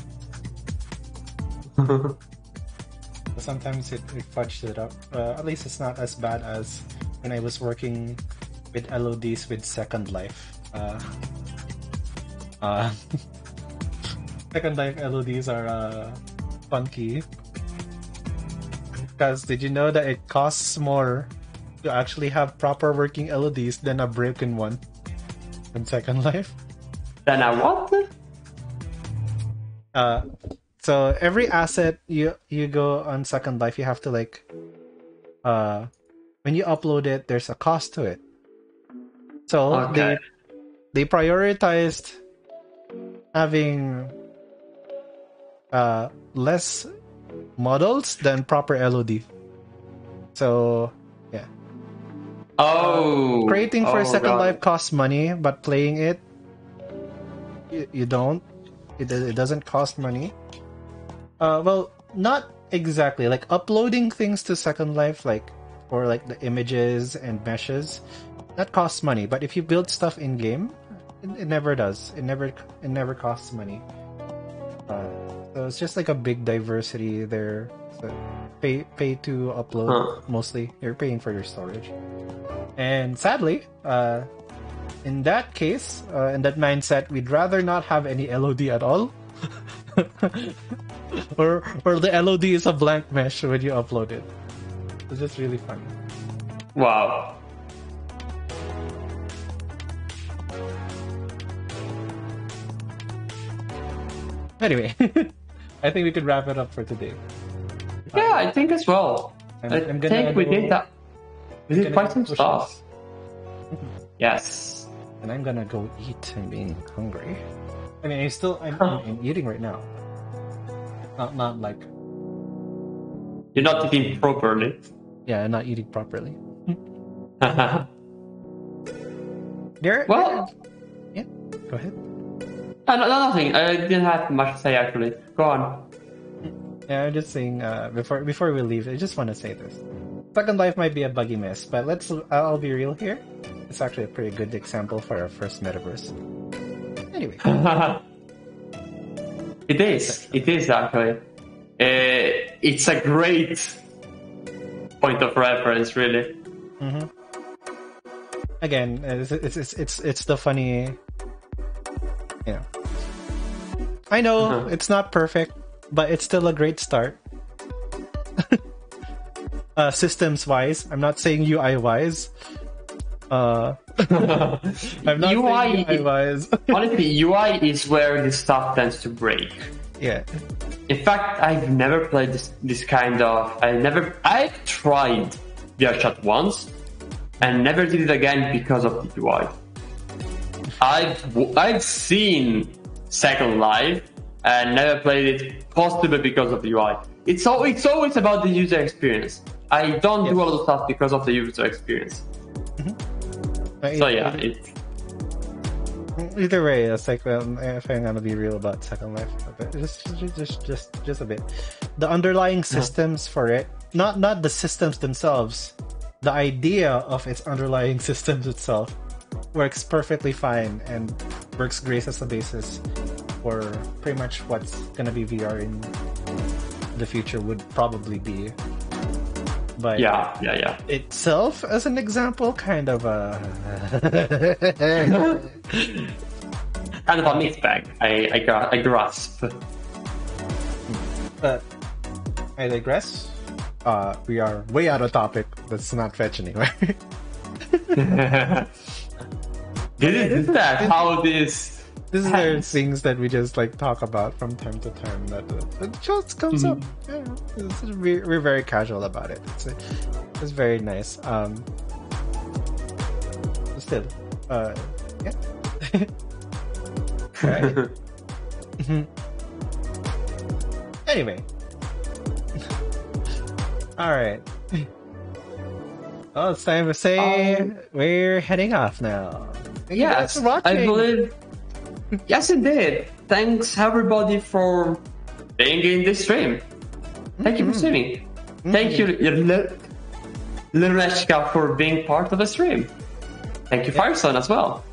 Sometimes it fudged it up. At least it's not as bad as when I was working with LODs with Second Life. Second Life LODs are funky. Because did you know that it costs more to actually have proper working LODs than a broken one in Second Life? Then a what? So every asset you go on Second Life, you have to like when you upload it, there's a cost to it. So they prioritized having less models than proper LOD. So yeah. Creating for Second Life costs money, but playing it you don't. It doesn't cost money. Well, not exactly. Like uploading things to Second Life, like or like the images and meshes, that costs money. But if you build stuff in game, it never does. It never costs money. So it's just like a big diversity there. So pay to upload mostly. You're paying for your storage. And sadly, in that case, in that mindset, we'd rather not have any LOD at all. or the LOD is a blank mesh when you upload it. It's just really fun. Wow. Anyway, I think we could wrap it up for today. Yeah, I think as well. I think we did that. We did quite some stuff. Yes. And I'm gonna go eat. I'm being hungry. I mean, I'm eating right now. Not like. You're not eating properly. Yeah, I'm not eating properly. Well. Yeah, go ahead. Nothing. I didn't have much to say actually. Go on. Yeah, I'm just saying. Before we leave, I just want to say this. Second Life might be a buggy mess, but I'll be real here. It's actually a pretty good example for our first metaverse. Anyway. It is actually. It's a great point of reference, really. Mm-hmm. Again, it's the funny. Yeah. I know it's not perfect, but it's still a great start. Systems wise, I'm not saying UI wise. I'm not UI, saying UI-wise. honestly, UI is where this stuff tends to break. Yeah. In fact, I've never played this kind of. I've tried VRChat once, and never did it again because of the UI. I've seen Second Life and never played it, possibly because of the UI. It's always about the user experience. I don't do a lot of stuff because of the user experience. So yeah, either way, it's like if I'm gonna be real about Second Life, just a bit. The underlying systems for it, not the systems themselves, the idea of its underlying systems itself works perfectly fine and works great as a basis for pretty much what's gonna be VR in the future would probably be. But yeah. itself, as an example, kind of a kind of a mixed bag. I grasp. But I digress. We are way out of topic. Let's not fetch anywhere. Isn't that how this? This is the things that we just like talk about from time to time. That it just comes up. Yeah, we're very casual about it. It's very nice. Still, yeah. Right. Anyway. All right. Oh, it's time to say we're heading off now. Thank you guys Yes, for watching. I believe. Yes, indeed. Thanks everybody for being in this stream. Thank you for streaming. Thank you, Lireshka, for being part of the stream. Thank you, Firestone, as well.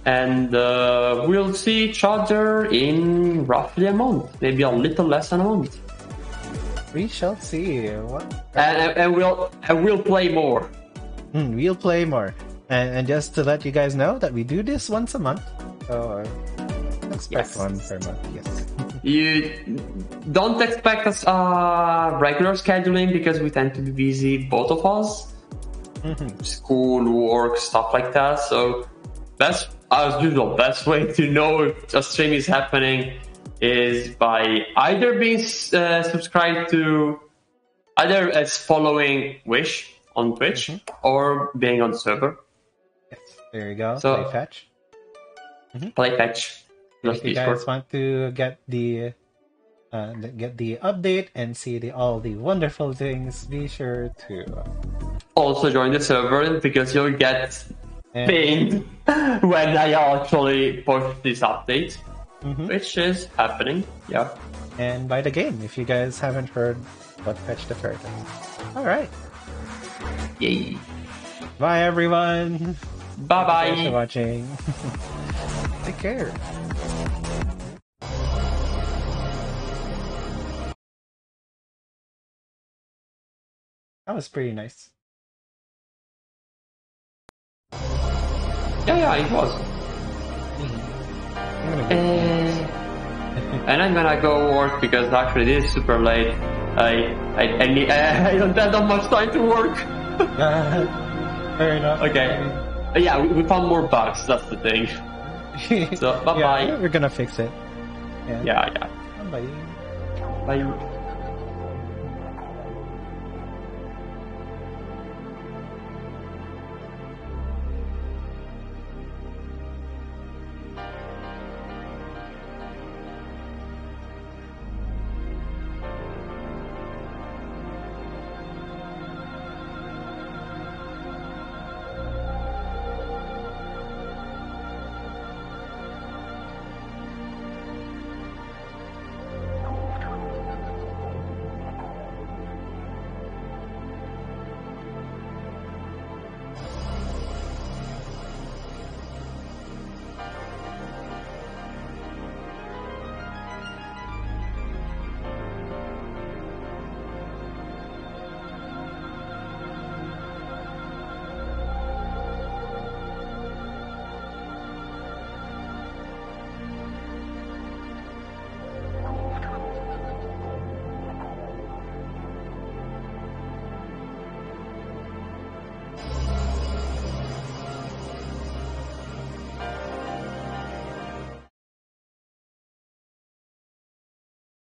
And we'll see each other in roughly a month, maybe a little less than a month. We shall see. And we'll play more. We'll play more. And just to let you guys know that we do this once a month. So expect one per month, yes. You don't expect us regular scheduling because we tend to be busy, both of us. School, work, stuff like that. So that's, as usual, best way to know if a stream is happening is by either being subscribed to, either as following Wish on Twitch or being on the server. Yes, there you go. So, Play Fetch. Play Fetch. If you guys want to get the update and see all the wonderful things, be sure to also join the server because you'll get pinged when I actually push this update, which is happening. Yeah. And buy the game if you guys haven't heard what Fech The Ferret is. All right. Yay. Bye everyone. Bye bye. Thanks for watching. Take care. That was pretty nice. Yeah, it was. And I'm gonna go work because actually it is super late. I don't have that much time to work. Fair enough. Okay. Yeah, we found more bugs. That's the thing. So bye bye. Yeah, we're gonna fix it. Yeah. Bye. Bye.